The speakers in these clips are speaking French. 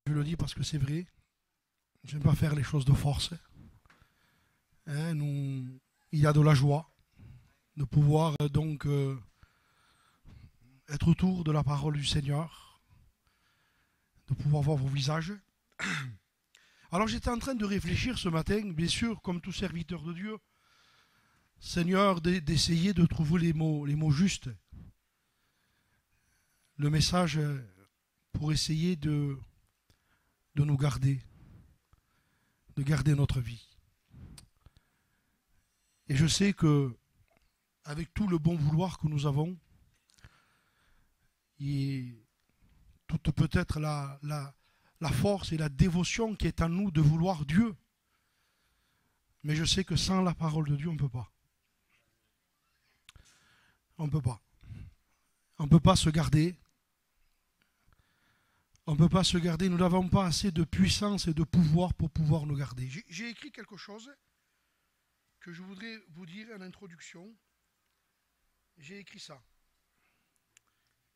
Je le dis parce que c'est vrai. Je n'aime pas faire les choses de force. Il y a de la joie de pouvoir donc être autour de la parole du Seigneur, de pouvoir voir vos visages. Alors j'étais en train de réfléchir ce matin, bien sûr, comme tout serviteur de Dieu, Seigneur, d'essayer de trouver les mots justes. Le message pour essayer de nous garder, de garder notre vie. Et je sais que, avec tout le bon vouloir que nous avons, et toute peut-être la force et la dévotion qui est en nous de vouloir Dieu, mais je sais que sans la parole de Dieu, on ne peut pas. On ne peut pas. On ne peut pas se garder. On ne peut pas se garder. Nous n'avons pas assez de puissance et de pouvoir pour pouvoir nous garder. J'ai écrit quelque chose que je voudrais vous dire en introduction. J'ai écrit ça.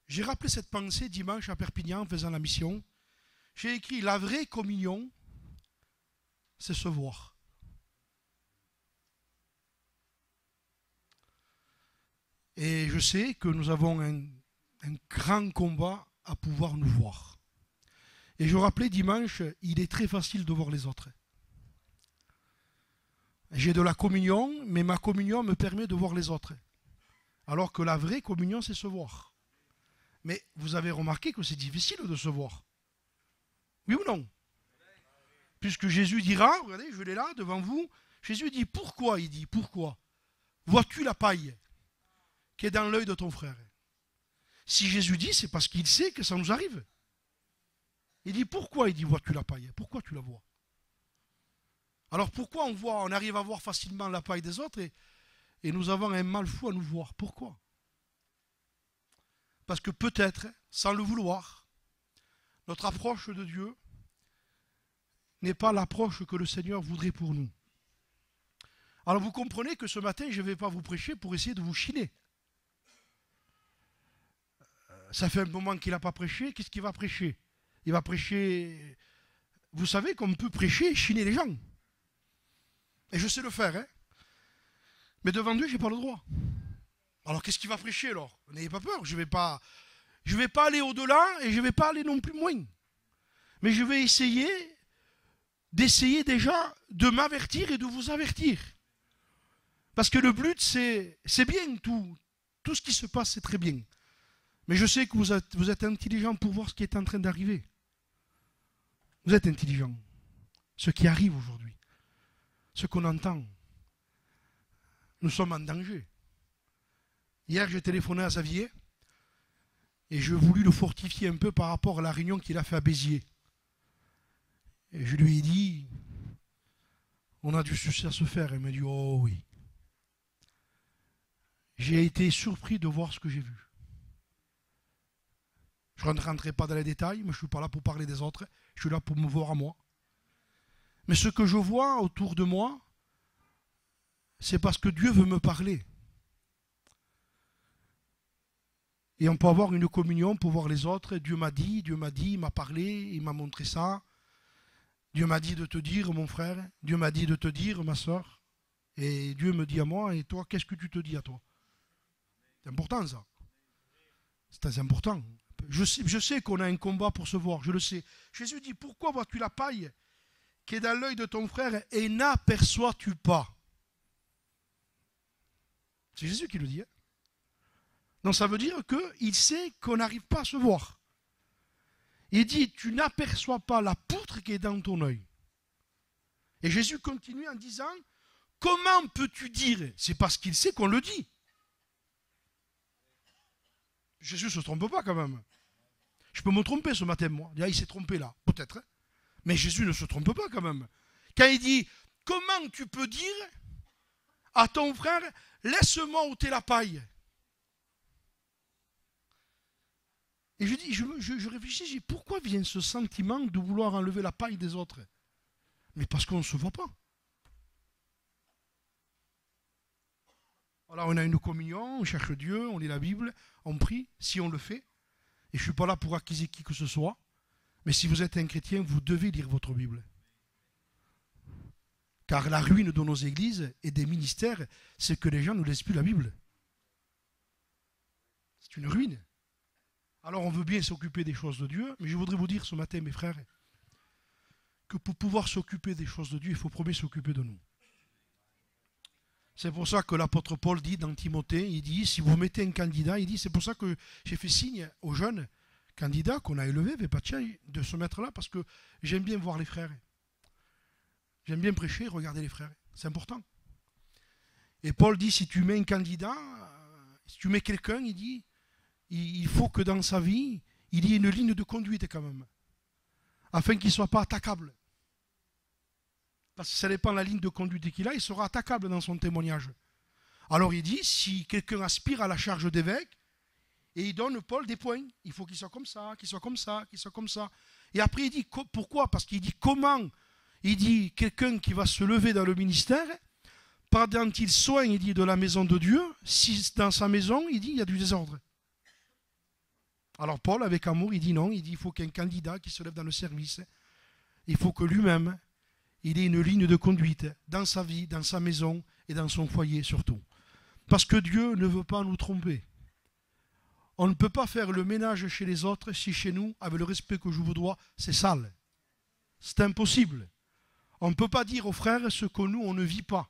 J'ai rappelé cette pensée dimanche à Perpignan en faisant la mission. J'ai écrit « La vraie communion, c'est se voir ». Et je sais que nous avons un grand combat à pouvoir nous voir. Et je rappelais dimanche, il est très facile de voir les autres. J'ai de la communion, mais ma communion me permet de voir les autres. Alors que la vraie communion, c'est se voir. Mais vous avez remarqué que c'est difficile de se voir. Oui ou non? Puisque Jésus dira, regardez, je l'ai là devant vous, Jésus dit pourquoi? Il dit pourquoi? Vois-tu la paille qui est dans l'œil de ton frère? Si Jésus dit, c'est parce qu'il sait que ça nous arrive. Il dit pourquoi? Il dit vois-tu la paille? Pourquoi tu la vois? Alors pourquoi on arrive à voir facilement la paille des autres et nous avons un mal fou à nous voir? Pourquoi? Parce que peut-être, sans le vouloir, notre approche de Dieu n'est pas l'approche que le Seigneur voudrait pour nous. Alors vous comprenez que ce matin, je ne vais pas vous prêcher pour essayer de vous chiner. Ça fait un moment qu'il n'a pas prêché, qu'est-ce qu'il va prêcher? Il va prêcher... Vous savez qu'on peut prêcher et chiner les gens. Et je sais le faire, hein. Mais devant Dieu, je n'ai pas le droit. Alors qu'est-ce qu'il va prêcher alors? N'ayez pas peur, je ne vais pas aller au-delà et je ne vais pas aller non plus moins. Mais je vais d'essayer déjà de m'avertir et de vous avertir. Parce que le but, c'est bien tout ce qui se passe, c'est très bien. Mais je sais que vous êtes intelligent pour voir ce qui est en train d'arriver. Vous êtes intelligent. Ce qui arrive aujourd'hui. Ce qu'on entend. Nous sommes en danger. Hier, j'ai téléphoné à Xavier et je voulus le fortifier un peu par rapport à la réunion qu'il a fait à Béziers. Et je lui ai dit, on a du succès à se faire. Il m'a dit, oh oui. J'ai été surpris de voir ce que j'ai vu. Je ne rentrerai pas dans les détails, mais je ne suis pas là pour parler des autres. Je suis là pour me voir à moi. Mais ce que je vois autour de moi, c'est parce que Dieu veut me parler. Et on peut avoir une communion pour voir les autres. Dieu m'a dit, il m'a parlé, il m'a montré ça. Dieu m'a dit de te dire, mon frère. Dieu m'a dit de te dire, ma soeur. Et Dieu me dit à moi, et toi, qu'est-ce que tu te dis à toi? C'est important ça. C'est très important. Je sais qu'on a un combat pour se voir, je le sais. Jésus dit, pourquoi vois-tu la paille qui est dans l'œil de ton frère et n'aperçois-tu pas? C'est Jésus qui le dit. Hein. Donc ça veut dire qu'il sait qu'on n'arrive pas à se voir. Il dit, tu n'aperçois pas la poutre qui est dans ton œil. Et Jésus continue en disant, comment peux-tu dire? C'est parce qu'il sait qu'on le dit. Jésus ne se trompe pas quand même. Je peux me tromper ce matin, moi. Il s'est trompé là, peut-être. Hein. Mais Jésus ne se trompe pas quand même. Quand il dit, comment tu peux dire à ton frère, laisse-moi ôter la paille? Et je dis, je réfléchis, je dis, pourquoi vient ce sentiment de vouloir enlever la paille des autres? Mais parce qu'on ne se voit pas. Alors on a une communion, on cherche Dieu, on lit la Bible, on prie, si on le fait. Et je ne suis pas là pour accuser qui que ce soit. Mais si vous êtes un chrétien, vous devez lire votre Bible. Car la ruine de nos églises et des ministères, c'est que les gens ne lisent plus la Bible. C'est une ruine. Alors on veut bien s'occuper des choses de Dieu, mais je voudrais vous dire ce matin, mes frères, que pour pouvoir s'occuper des choses de Dieu, il faut premier s'occuper de nous. C'est pour ça que l'apôtre Paul dit dans Timothée, il dit, si vous mettez un candidat, il dit, c'est pour ça que j'ai fait signe aux jeunes candidats qu'on a élevés, de se mettre là, parce que j'aime bien voir les frères. J'aime bien prêcher, regarder les frères. C'est important. Et Paul dit, si tu mets un candidat, si tu mets quelqu'un, il dit, il faut que dans sa vie, il y ait une ligne de conduite quand même, afin qu'il ne soit pas attaquable. Parce que ça dépend de la ligne de conduite qu'il a, il sera attaquable dans son témoignage. Alors il dit, si quelqu'un aspire à la charge d'évêque, et il donne Paul des points, il faut qu'il soit comme ça, qu'il soit comme ça, qu'il soit comme ça. Et après il dit, pourquoi? Parce qu'il dit, comment? Il dit, quelqu'un qui va se lever dans le ministère, pendant qu'il soigne, il dit, de la maison de Dieu, si dans sa maison, il dit, il y a du désordre. Alors Paul, avec amour, il dit non, il dit, il faut qu'un candidat qui se lève dans le service, il faut que lui-même, il ait une ligne de conduite dans sa vie, dans sa maison et dans son foyer surtout. Parce que Dieu ne veut pas nous tromper. On ne peut pas faire le ménage chez les autres si chez nous, avec le respect que je vous dois, c'est sale. C'est impossible. On ne peut pas dire aux frères ce que nous, on ne vit pas.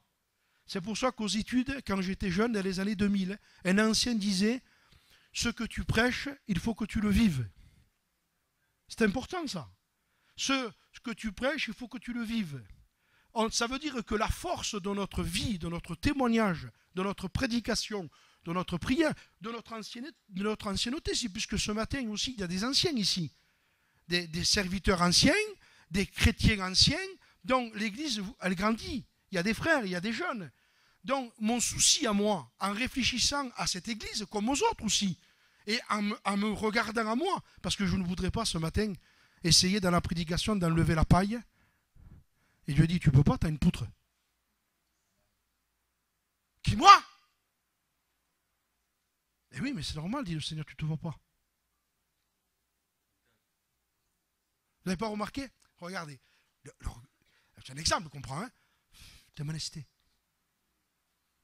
C'est pour ça qu'aux études, quand j'étais jeune, dans les années 2000, un ancien disait, ce que tu prêches, il faut que tu le vives. C'est important ça. Ce que tu prêches, il faut que tu le vives. Ça veut dire que la force de notre vie, de notre témoignage, de notre prédication, de notre prière, de notre ancienneté, puisque ce matin aussi, il y a des anciens ici, des serviteurs anciens, des chrétiens anciens, donc l'Église, elle grandit. Il y a des frères, il y a des jeunes. Donc mon souci à moi, en réfléchissant à cette Église, comme aux autres aussi, et en me regardant à moi, parce que je ne voudrais pas ce matin essayer dans la prédication d'enlever la paille, et Dieu dit, tu ne peux pas, tu as une poutre. Qui, moi? Eh oui, mais c'est normal, dit le Seigneur, tu ne te vois pas. Vous n'avez pas remarqué? Regardez, c'est un exemple, comprends, hein? T'es molesté.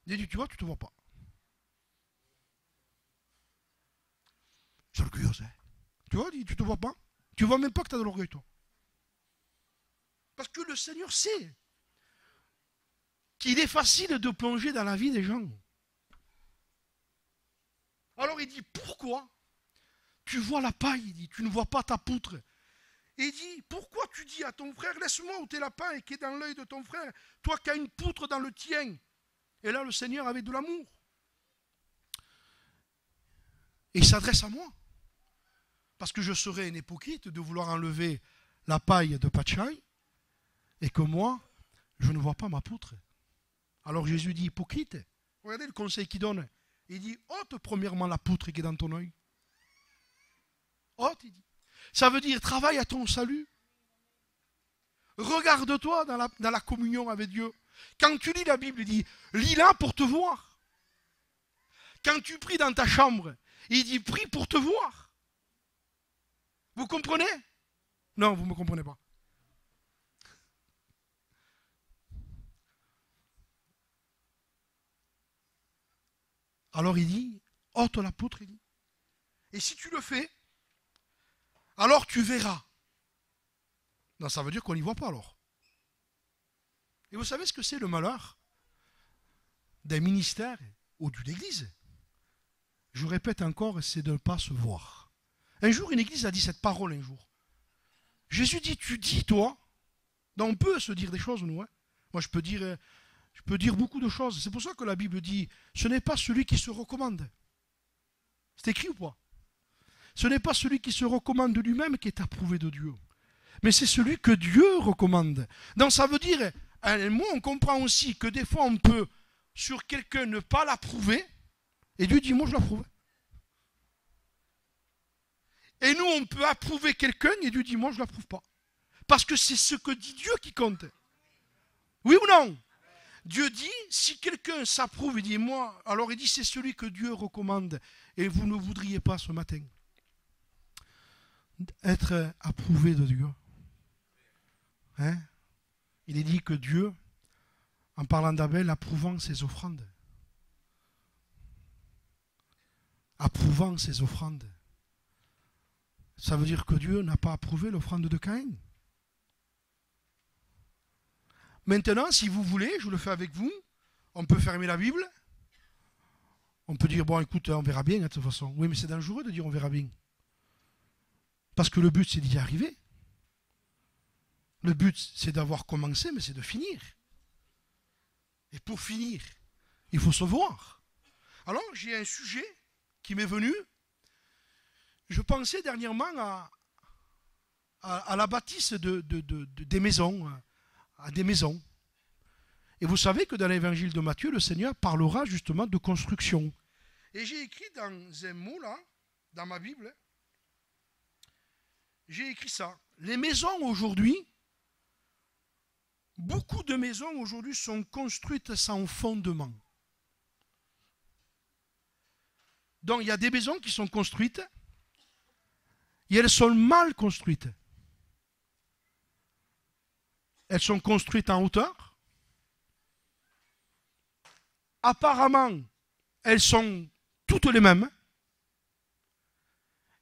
Il dit, tu vois, tu ne te vois pas. C'est orgueilleuse, hein? Tu vois, tu ne te vois pas. Tu ne vois même pas que tu as de l'orgueil, toi. Parce que le Seigneur sait qu'il est facile de plonger dans la vie des gens. Alors il dit, pourquoi tu vois la paille? Il dit, tu ne vois pas ta poutre. Et il dit, pourquoi tu dis à ton frère, laisse-moi ôter la paille qui est dans l'œil de ton frère, toi qui as une poutre dans le tien. Et là, le Seigneur avait de l'amour. Et il s'adresse à moi. Parce que je serais un hypocrite de vouloir enlever la paille de Pachai et que moi, je ne vois pas ma poutre. Alors Jésus dit, hypocrite, regardez le conseil qu'il donne. Il dit, ôte premièrement la poutre qui est dans ton œil. Ôte, il dit. Ça veut dire, travaille à ton salut. Regarde-toi dans la communion avec Dieu. Quand tu lis la Bible, il dit, lis-la pour te voir. Quand tu pries dans ta chambre, il dit, prie pour te voir. Vous comprenez? Non, vous ne me comprenez pas. Alors il dit, ôte la poutre, il dit. Et si tu le fais, alors tu verras. Non, ça veut dire qu'on n'y voit pas alors. Et vous savez ce que c'est le malheur d'un ministère ou d'une église? Je répète encore, c'est de ne pas se voir. Un jour, une église a dit cette parole un jour. Jésus dit, tu dis toi, donc on peut se dire des choses, nous. Hein. Moi, je peux dire beaucoup de choses. C'est pour ça que la Bible dit, ce n'est pas celui qui se recommande. C'est écrit ou pas? Ce n'est pas celui qui se recommande de lui-même qui est approuvé de Dieu. Mais c'est celui que Dieu recommande. Donc ça veut dire, un mot, on comprend aussi que des fois on peut, sur quelqu'un, ne pas l'approuver, et Dieu dit, moi je l'approuve. Et nous, on peut approuver quelqu'un, et Dieu dit, moi je ne l'approuve pas. Parce que c'est ce que dit Dieu qui compte. Oui ou non? Dieu dit, si quelqu'un s'approuve, il dit, moi, alors il dit, c'est celui que Dieu recommande, et vous ne voudriez pas ce matin être approuvé de Dieu. Hein? Il est dit que Dieu, en parlant d'Abel, approuvant ses offrandes. Approuvant ses offrandes. Ça veut dire que Dieu n'a pas approuvé l'offrande de Caïn. Maintenant, si vous voulez, je le fais avec vous, on peut fermer la Bible. On peut dire, bon, écoute, on verra bien, de toute façon. Oui, mais c'est dangereux de dire on verra bien. Parce que le but, c'est d'y arriver. Le but, c'est d'avoir commencé, mais c'est de finir. Et pour finir, il faut se voir. Alors, j'ai un sujet qui m'est venu. Je pensais dernièrement à la bâtisse des maisons, à des maisons. Et vous savez que dans l'évangile de Matthieu, le Seigneur parlera justement de construction. Et j'ai écrit dans un mot là, dans ma Bible, j'ai écrit ça. Les maisons aujourd'hui, beaucoup de maisons aujourd'hui sont construites sans fondement. Donc il y a des maisons qui sont construites et elles sont mal construites. Elles sont construites en hauteur. Apparemment, elles sont toutes les mêmes.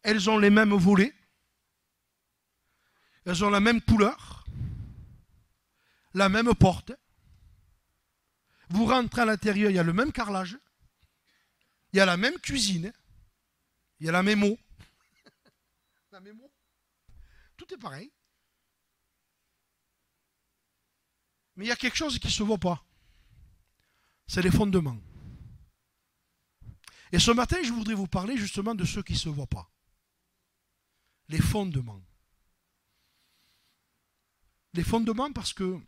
Elles ont les mêmes volets. Elles ont la même couleur. La même porte. Vous rentrez à l'intérieur, il y a le même carrelage. Il y a la même cuisine. Il y a la même eau. La même eau. Tout est pareil. Mais il y a quelque chose qui ne se voit pas. C'est les fondements. Et ce matin, je voudrais vous parler justement de ceux qui ne se voient pas. Les fondements. Les fondements parce que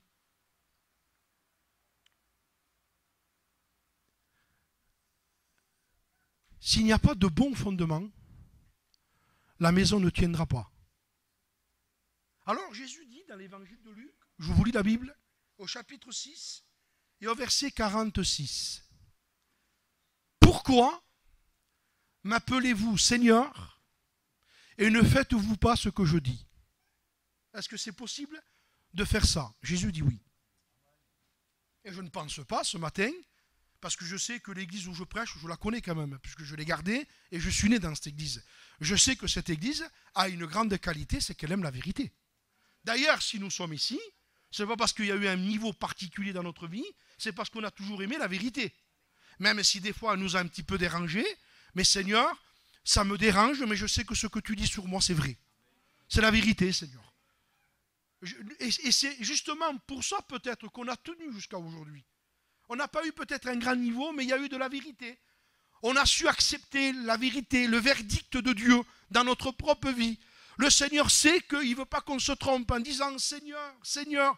s'il n'y a pas de bons fondements, la maison ne tiendra pas. Alors Jésus dit dans l'évangile de Luc, je vous lis la Bible, au chapitre 6 et au verset 46. Pourquoi m'appelez-vous Seigneur et ne faites-vous pas ce que je dis? Est-ce que c'est possible de faire ça? Jésus dit oui. Et je ne pense pas ce matin, parce que je sais que l'église où je prêche, je la connais quand même, puisque je l'ai gardée et je suis né dans cette église. Je sais que cette église a une grande qualité, c'est qu'elle aime la vérité. D'ailleurs, si nous sommes ici, ce n'est pas parce qu'il y a eu un niveau particulier dans notre vie, c'est parce qu'on a toujours aimé la vérité. Même si des fois elle nous a un petit peu dérangé, mais Seigneur, ça me dérange, mais je sais que ce que tu dis sur moi, c'est vrai. C'est la vérité, Seigneur. Et c'est justement pour ça peut-être qu'on a tenu jusqu'à aujourd'hui. On n'a pas eu peut-être un grand niveau, mais il y a eu de la vérité. On a su accepter la vérité, le verdict de Dieu dans notre propre vie. Le Seigneur sait qu'il ne veut pas qu'on se trompe en disant Seigneur, Seigneur.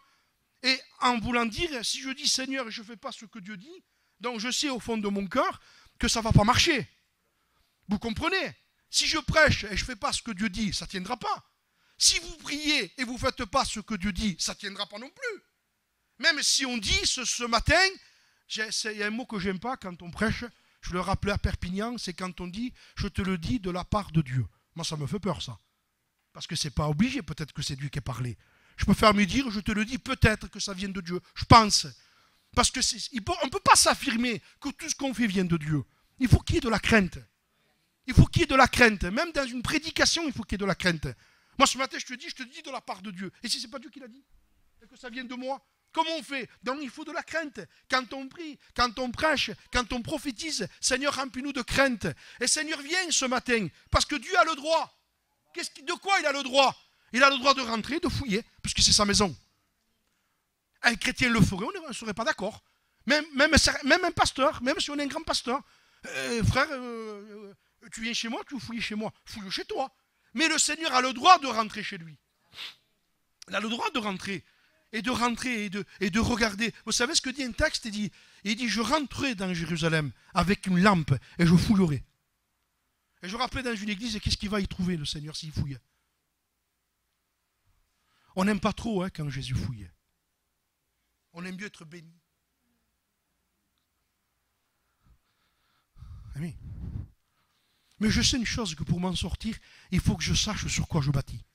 Et en voulant dire, si je dis Seigneur et je ne fais pas ce que Dieu dit, donc je sais au fond de mon cœur que ça ne va pas marcher. Vous comprenez? Si je prêche et je ne fais pas ce que Dieu dit, ça ne tiendra pas. Si vous priez et vous ne faites pas ce que Dieu dit, ça ne tiendra pas non plus. Même si on dit ce matin, il y a un mot que je n'aime pas quand on prêche, je le rappelais à Perpignan, c'est quand on dit « je te le dis de la part de Dieu ». Moi, ça me fait peur, ça. Parce que ce n'est pas obligé, peut-être que c'est Dieu qui a parlé. Je préfère me dire « je te le dis peut-être que ça vient de Dieu ». Je pense. Parce qu'on ne peut pas s'affirmer que tout ce qu'on fait vient de Dieu. Il faut qu'il y ait de la crainte. Il faut qu'il y ait de la crainte. Même dans une prédication, il faut qu'il y ait de la crainte. Moi, ce matin, je te dis de la part de Dieu. Et si ce n'est pas Dieu qui l'a dit, et que ça vient de moi, comment on fait? Donc, il faut de la crainte. Quand on prie, quand on prêche, quand on prophétise, Seigneur, remplis-nous de crainte. Et Seigneur, viens ce matin, parce que Dieu a le droit. De quoi il a le droit? Il a le droit de rentrer, de fouiller, puisque c'est sa maison. Un chrétien le ferait, on ne serait pas d'accord. Même un pasteur, même si on est un grand pasteur. Frère, tu viens chez moi, tu fouilles chez moi. Fouille chez toi. Mais le Seigneur a le droit de rentrer chez lui. Il a le droit de rentrer. Et de regarder. Vous savez ce que dit un texte? Il dit, je rentrerai dans Jérusalem avec une lampe et je fouillerai. Et je rappelais dans une église, qu'est-ce qu'il va y trouver le Seigneur s'il fouille? On n'aime pas trop quand Jésus fouille. On aime mieux être béni. Amen. Mais je sais une chose, que pour m'en sortir, il faut que je sache sur quoi je bâtis.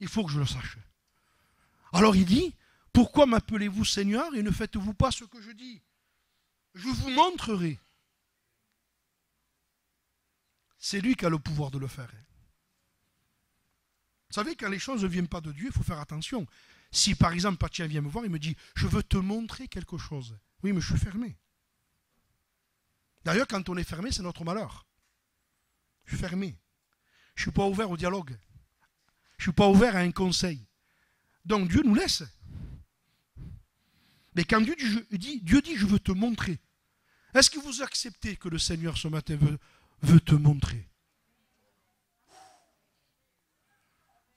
Il faut que je le sache. Alors il dit, pourquoi m'appelez-vous Seigneur et ne faites-vous pas ce que je dis? Je vous montrerai. C'est lui qui a le pouvoir de le faire. Vous savez, quand les choses ne viennent pas de Dieu, il faut faire attention. Si par exemple, Patien vient me voir, il me dit, je veux te montrer quelque chose. Oui, mais je suis fermé. D'ailleurs, quand on est fermé, c'est notre malheur. Je suis fermé. Je ne suis pas ouvert au dialogue. Je ne suis pas ouvert à un conseil. Donc Dieu nous laisse. Mais quand Dieu dit, je veux te montrer. Est-ce que vous acceptez que le Seigneur ce matin veut te montrer?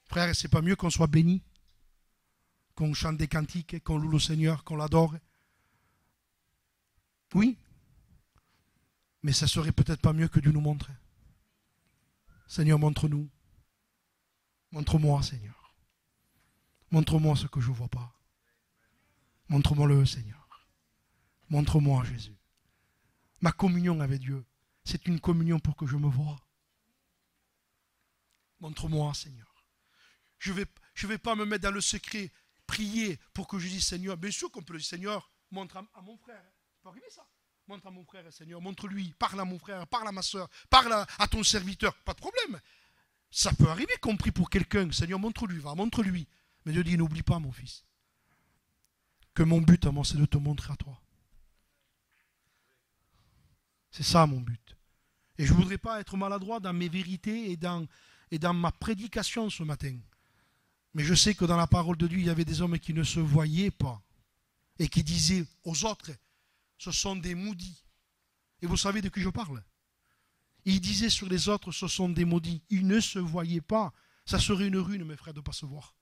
Frère, c'est pas mieux qu'on soit béni, qu'on chante des cantiques, qu'on loue le Seigneur, qu'on l'adore? Oui. Mais ça serait peut-être pas mieux que Dieu nous montre. Seigneur, montre-nous. Montre-moi, Seigneur. Montre-moi ce que je ne vois pas. Montre-moi-le, Seigneur. Montre-moi, Jésus. Ma communion avec Dieu, c'est une communion pour que je me voie. Montre-moi, Seigneur. Je vais pas me mettre dans le secret, prier pour que je dise, Seigneur, bien sûr qu'on peut le dire, Seigneur, montre à mon frère. Ça peut arriver ça. Montre à mon frère, Seigneur, montre-lui, parle à mon frère, parle à ma soeur, parle à ton serviteur, pas de problème. Ça peut arriver qu'on prie pour quelqu'un, Seigneur, montre-lui, va, montre-lui. Mais Dieu dit, n'oublie pas, mon fils, que mon but à moi, c'est de te montrer à toi. C'est ça mon but. Et je ne voudrais pas être maladroit dans mes vérités et dans ma prédication ce matin. Mais je sais que dans la parole de Dieu, il y avait des hommes qui ne se voyaient pas et qui disaient aux autres, ce sont des maudits. Et vous savez de qui je parle? Ils disaient sur les autres, ce sont des maudits. Ils ne se voyaient pas. Ça serait une ruine, mes frères, de ne pas se voir.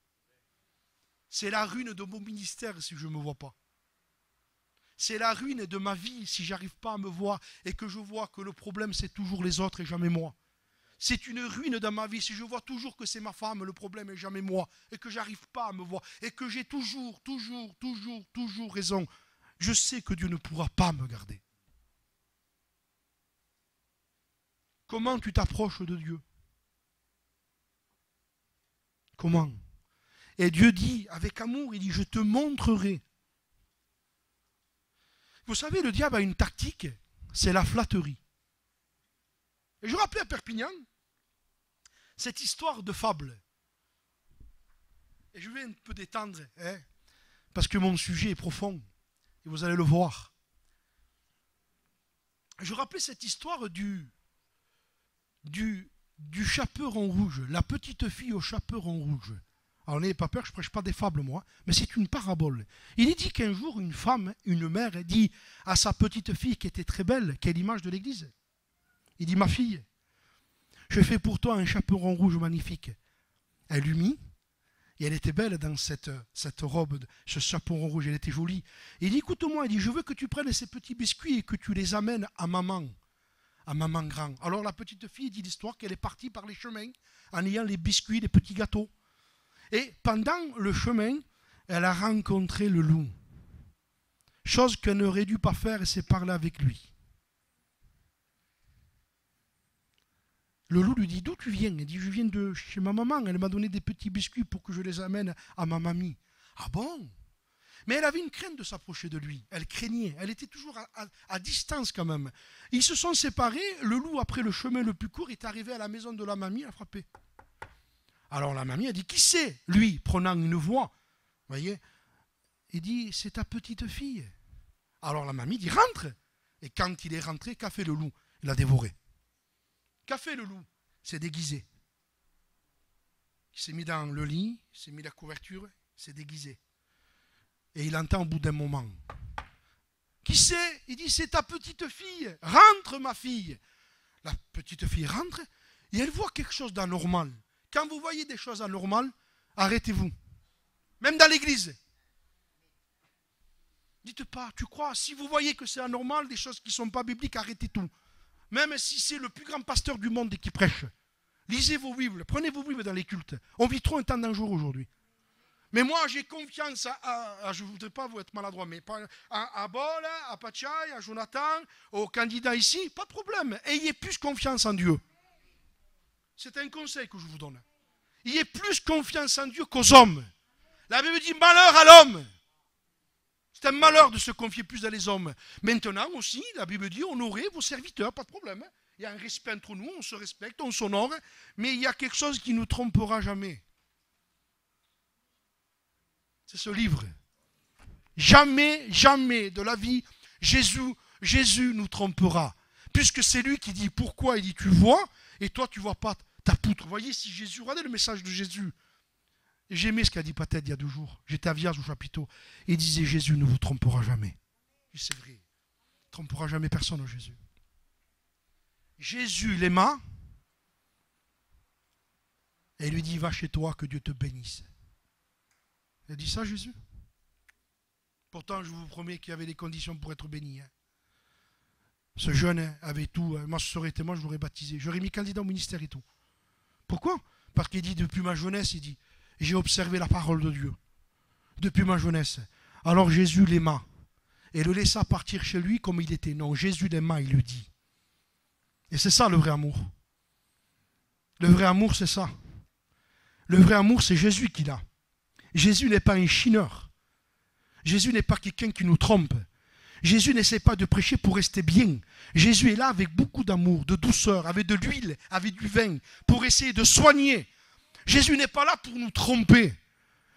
C'est la ruine de mon ministère si je ne me vois pas. C'est la ruine de ma vie si je n'arrive pas à me voir et que je vois que le problème c'est toujours les autres et jamais moi. C'est une ruine dans ma vie si je vois toujours que c'est ma femme le problème et jamais moi et que je n'arrive pas à me voir et que j'ai toujours raison. Je sais que Dieu ne pourra pas me garder. Comment tu t'approches de Dieu? Comment? Et Dieu dit avec amour, il dit je te montrerai. Vous savez, le diable a une tactique, c'est la flatterie. Et je rappelais à Perpignan cette histoire de fable. Et je vais un peu détendre, parce que mon sujet est profond, et vous allez le voir. Je rappelais cette histoire du chaperon rouge, la petite fille au chaperon rouge. Alors n'ayez pas peur, je ne prêche pas des fables moi, mais c'est une parabole. Il est dit qu'un jour une femme, une mère, dit à sa petite fille qui était très belle, qui est l'image de l'église. Il dit, ma fille, je fais pour toi un chaperon rouge magnifique. Elle lui mit, et elle était belle dans cette robe, ce chaperon rouge, elle était jolie. Il dit, écoute-moi, il dit, je veux que tu prennes ces petits biscuits et que tu les amènes à maman grand. Alors la petite fille dit l'histoire qu'elle est partie par les chemins en ayant les biscuits, les petits gâteaux. Et pendant le chemin, elle a rencontré le loup. Chose qu'elle n'aurait dû pas faire, c'est parler avec lui. Le loup lui dit, d'où tu viens? Elle dit, je viens de chez ma maman, elle m'a donné des petits biscuits pour que je les amène à ma mamie. Ah bon? Mais elle avait une crainte de s'approcher de lui, elle craignait, elle était toujours à distance quand même. Ils se sont séparés, le loup, après le chemin le plus court, est arrivé à la maison de la mamie, a frappé. Alors la mamie a dit, qui c'est? Lui, prenant une voix, vous voyez, il dit, c'est ta petite fille. Alors la mamie dit, rentre. Et quand il est rentré, qu'a fait le loup? Il l'a dévoré. Qu'a fait le loup? Il s'est déguisé. Il s'est mis dans le lit, il s'est mis la couverture, il s'est déguisé. Et il entend au bout d'un moment. Qui c'est? Il dit, c'est ta petite fille. Rentre, ma fille. La petite fille rentre et elle voit quelque chose d'anormal. Quand vous voyez des choses anormales, arrêtez-vous. Même dans l'église. Dites pas, tu crois, si vous voyez que c'est anormal, des choses qui ne sont pas bibliques, arrêtez tout. Même si c'est le plus grand pasteur du monde qui prêche. Lisez vos Bibles, prenez vos Bibles dans les cultes. On vit trop un temps dangereux aujourd'hui. Mais moi, j'ai confiance je ne voudrais pas vous être maladroit, mais à Bol, à Pachai, à Jonathan, aux candidats ici, pas de problème. Ayez plus confiance en Dieu. C'est un conseil que je vous donne. Ayez plus confiance en Dieu qu'aux hommes. La Bible dit malheur à l'homme. C'est un malheur de se confier plus dans les hommes. Maintenant aussi, la Bible dit honorez vos serviteurs, pas de problème. Il y a un respect entre nous, on se respecte, on s'honore, mais il y a quelque chose qui ne nous trompera jamais. C'est ce livre. Jamais, jamais de la vie, Jésus nous trompera. Puisque c'est lui qui dit pourquoi, il dit tu vois, et toi tu ne vois pas ta poutre. Vous voyez, si Jésus, regardez le message de Jésus. J'ai aimé ce qu'a dit Patel il y a 2 jours. J'étais à Vierge au chapiteau. Il disait Jésus ne vous trompera jamais. C'est vrai. Il ne trompera jamais personne, Jésus. Jésus l'aima et il lui dit va chez toi, que Dieu te bénisse. Il a dit ça, Jésus? Pourtant, je vous promets qu'il y avait les conditions pour être béni. Ce jeune avait tout. Moi, ce serait été moi, je l'aurais baptisé. J'aurais mis candidat au ministère et tout. Pourquoi? Parce qu'il dit depuis ma jeunesse, il dit j'ai observé la parole de Dieu. Depuis ma jeunesse. Alors Jésus l'aima et le laissa partir chez lui comme il était. Non, Jésus l'aima, il lui dit. Et c'est ça le vrai amour. Le vrai amour, c'est ça. Le vrai amour, c'est Jésus qui l'a. Jésus n'est pas un chineur. Jésus n'est pas quelqu'un qui nous trompe. Jésus n'essaie pas de prêcher pour rester bien. Jésus est là avec beaucoup d'amour, de douceur, avec de l'huile, avec du vin, pour essayer de soigner. Jésus n'est pas là pour nous tromper.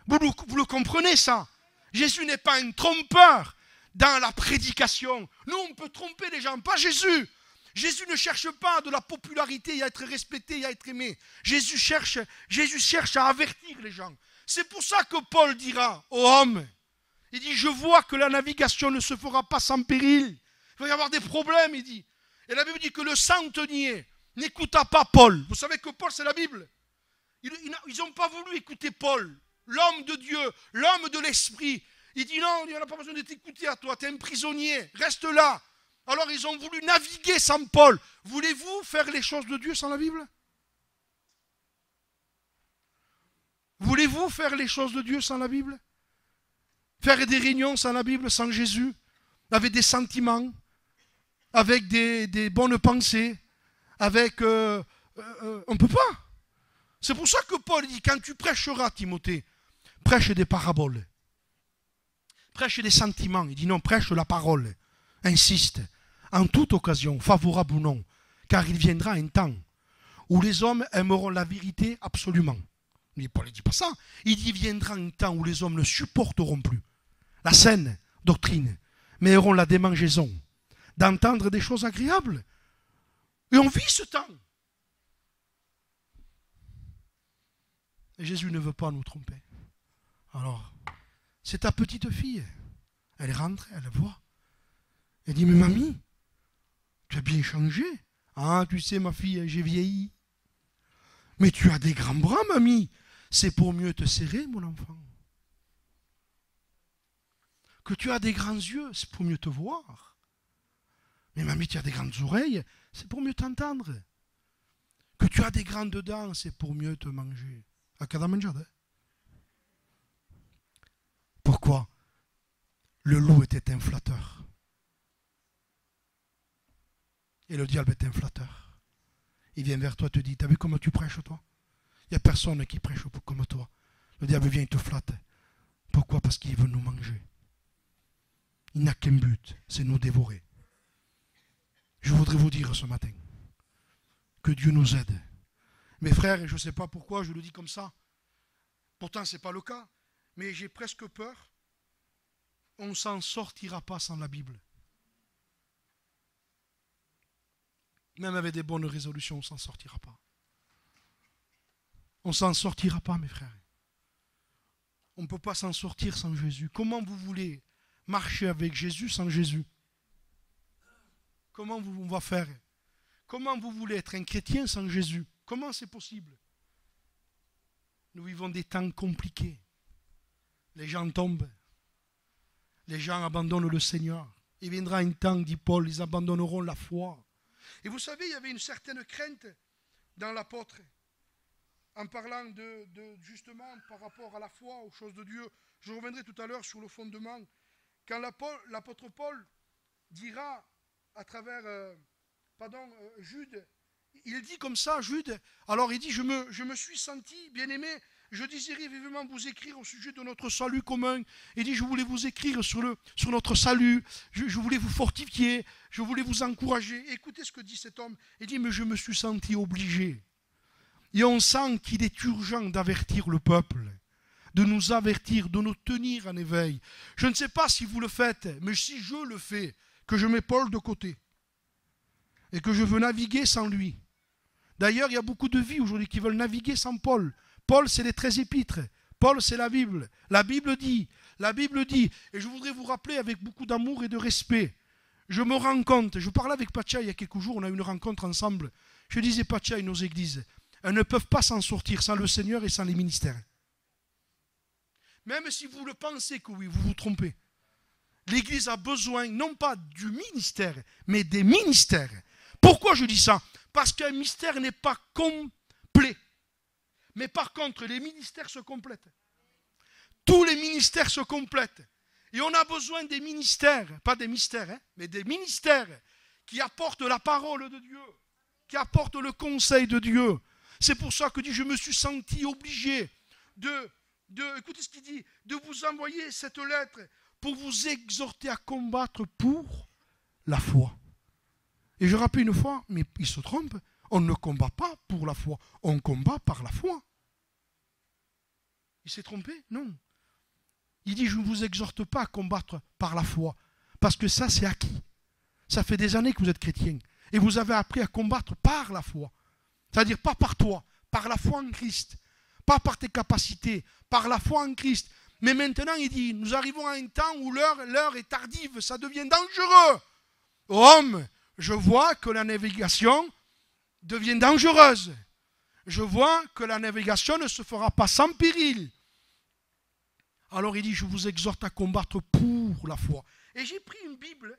Vous le comprenez ça? Jésus n'est pas un trompeur dans la prédication. Nous, on peut tromper les gens, pas Jésus. Jésus ne cherche pas de la popularité et à être respecté et à être aimé. Jésus cherche à avertir les gens. C'est pour ça que Paul dira aux hommes, il dit, je vois que la navigation ne se fera pas sans péril. Il va y avoir des problèmes, il dit. Et la Bible dit que le centenier n'écouta pas Paul. Vous savez que Paul, c'est la Bible. Ils n'ont pas voulu écouter Paul, l'homme de Dieu, l'homme de l'esprit. Il dit, non, il n'y en a pas besoin de t'écouter à toi, tu es un prisonnier, reste là. Alors ils ont voulu naviguer sans Paul. Voulez-vous faire les choses de Dieu sans la Bible? Voulez-vous faire les choses de Dieu sans la Bible? Faire des réunions sans la Bible, sans Jésus, avec des sentiments, avec des bonnes pensées, avec... on ne peut pas. C'est pour ça que Paul dit, quand tu prêcheras, Timothée, prêche des paraboles. Prêche des sentiments. Il dit non, prêche la parole. Insiste. En toute occasion, favorable ou non, car il viendra un temps où les hommes aimeront la vérité absolument. Mais Paul ne dit pas ça. Il dit viendra un temps où les hommes ne supporteront plus la saine doctrine, mais auront la démangeaison d'entendre des choses agréables. Et on vit ce temps. Et Jésus ne veut pas nous tromper. Alors, c'est ta petite fille. Elle rentre, elle voit. Elle dit, mais mamie, tu as bien changé. Ah, tu sais, ma fille, j'ai vieilli. Mais tu as des grands bras, mamie. C'est pour mieux te serrer, mon enfant. Que tu as des grands yeux, c'est pour mieux te voir. Mais mamie, tu as des grandes oreilles, c'est pour mieux t'entendre. Que tu as des grandes dents, c'est pour mieux te manger. À cada mangiada. Pourquoi? Le loup était un flatteur. Et le diable est un flatteur. Il vient vers toi et te dit, t'as vu comment tu prêches toi? Il n'y a personne qui prêche comme toi. Le diable vient et te flatte. Pourquoi? Parce qu'il veut nous manger. Il n'a qu'un but, c'est nous dévorer. Je voudrais vous dire ce matin que Dieu nous aide. Mes frères, et je ne sais pas pourquoi je le dis comme ça, pourtant ce n'est pas le cas, mais j'ai presque peur, on ne s'en sortira pas sans la Bible. Même avec des bonnes résolutions, on ne s'en sortira pas. On ne s'en sortira pas, mes frères. On ne peut pas s'en sortir sans Jésus. Comment vous voulez marcher avec Jésus sans Jésus? Comment on va faire? Comment vous voulez être un chrétien sans Jésus? Comment c'est possible? Nous vivons des temps compliqués. Les gens tombent. Les gens abandonnent le Seigneur. Il viendra un temps, dit Paul, ils abandonneront la foi. Et vous savez, il y avait une certaine crainte dans l'apôtre. en parlant justement par rapport à la foi, aux choses de Dieu. Je reviendrai tout à l'heure sur le fondement. Quand l'apôtre Paul dira à travers, Jude, il dit comme ça, Jude, alors il dit, je me suis senti, bien-aimé, je désirais vivement vous écrire au sujet de notre salut commun. Il dit, je voulais vous écrire sur notre salut, je voulais vous fortifier, je voulais vous encourager. Écoutez ce que dit cet homme. Il dit, mais je me suis senti obligé. Et on sent qu'il est urgent d'avertir le peuple, de nous avertir, de nous tenir en éveil. Je ne sais pas si vous le faites, mais si je le fais, que je mets Paul de côté et que je veux naviguer sans lui. D'ailleurs, il y a beaucoup de vies aujourd'hui qui veulent naviguer sans Paul. Paul, c'est les 13 épîtres. Paul, c'est la Bible. La Bible dit, et je voudrais vous rappeler avec beaucoup d'amour et de respect, je me rends compte, je parlais avec Pacha il y a quelques jours, on a eu une rencontre ensemble, je disais, Pacha, nos églises, elles ne peuvent pas s'en sortir sans le Seigneur et sans les ministères. Même si vous le pensez que oui, vous vous trompez. L'Église a besoin, non pas du ministère, mais des ministères. Pourquoi je dis ça? Parce qu'un ministère n'est pas complet. Mais par contre, les ministères se complètent. Tous les ministères se complètent. Et on a besoin des ministères, pas des mystères, mais des ministères qui apportent la parole de Dieu, qui apportent le conseil de Dieu. C'est pour ça que je me suis senti obligé écoutez ce qu'il dit, de vous envoyer cette lettre pour vous exhorter à combattre pour la foi. Et je rappelle une fois, mais il se trompe, on ne combat pas pour la foi, on combat par la foi. Il s'est trompé? Non. Il dit, je ne vous exhorte pas à combattre par la foi, parce que ça c'est acquis. Ça fait des années que vous êtes chrétien, et vous avez appris à combattre par la foi. C'est-à-dire pas par toi, par la foi en Christ. Pas par tes capacités, par la foi en Christ. Mais maintenant, il dit, nous arrivons à un temps où l'heure est tardive, ça devient dangereux. Homme, je vois que la navigation devient dangereuse. Je vois que la navigation ne se fera pas sans péril. Alors il dit, je vous exhorte à combattre pour la foi. Et j'ai pris une Bible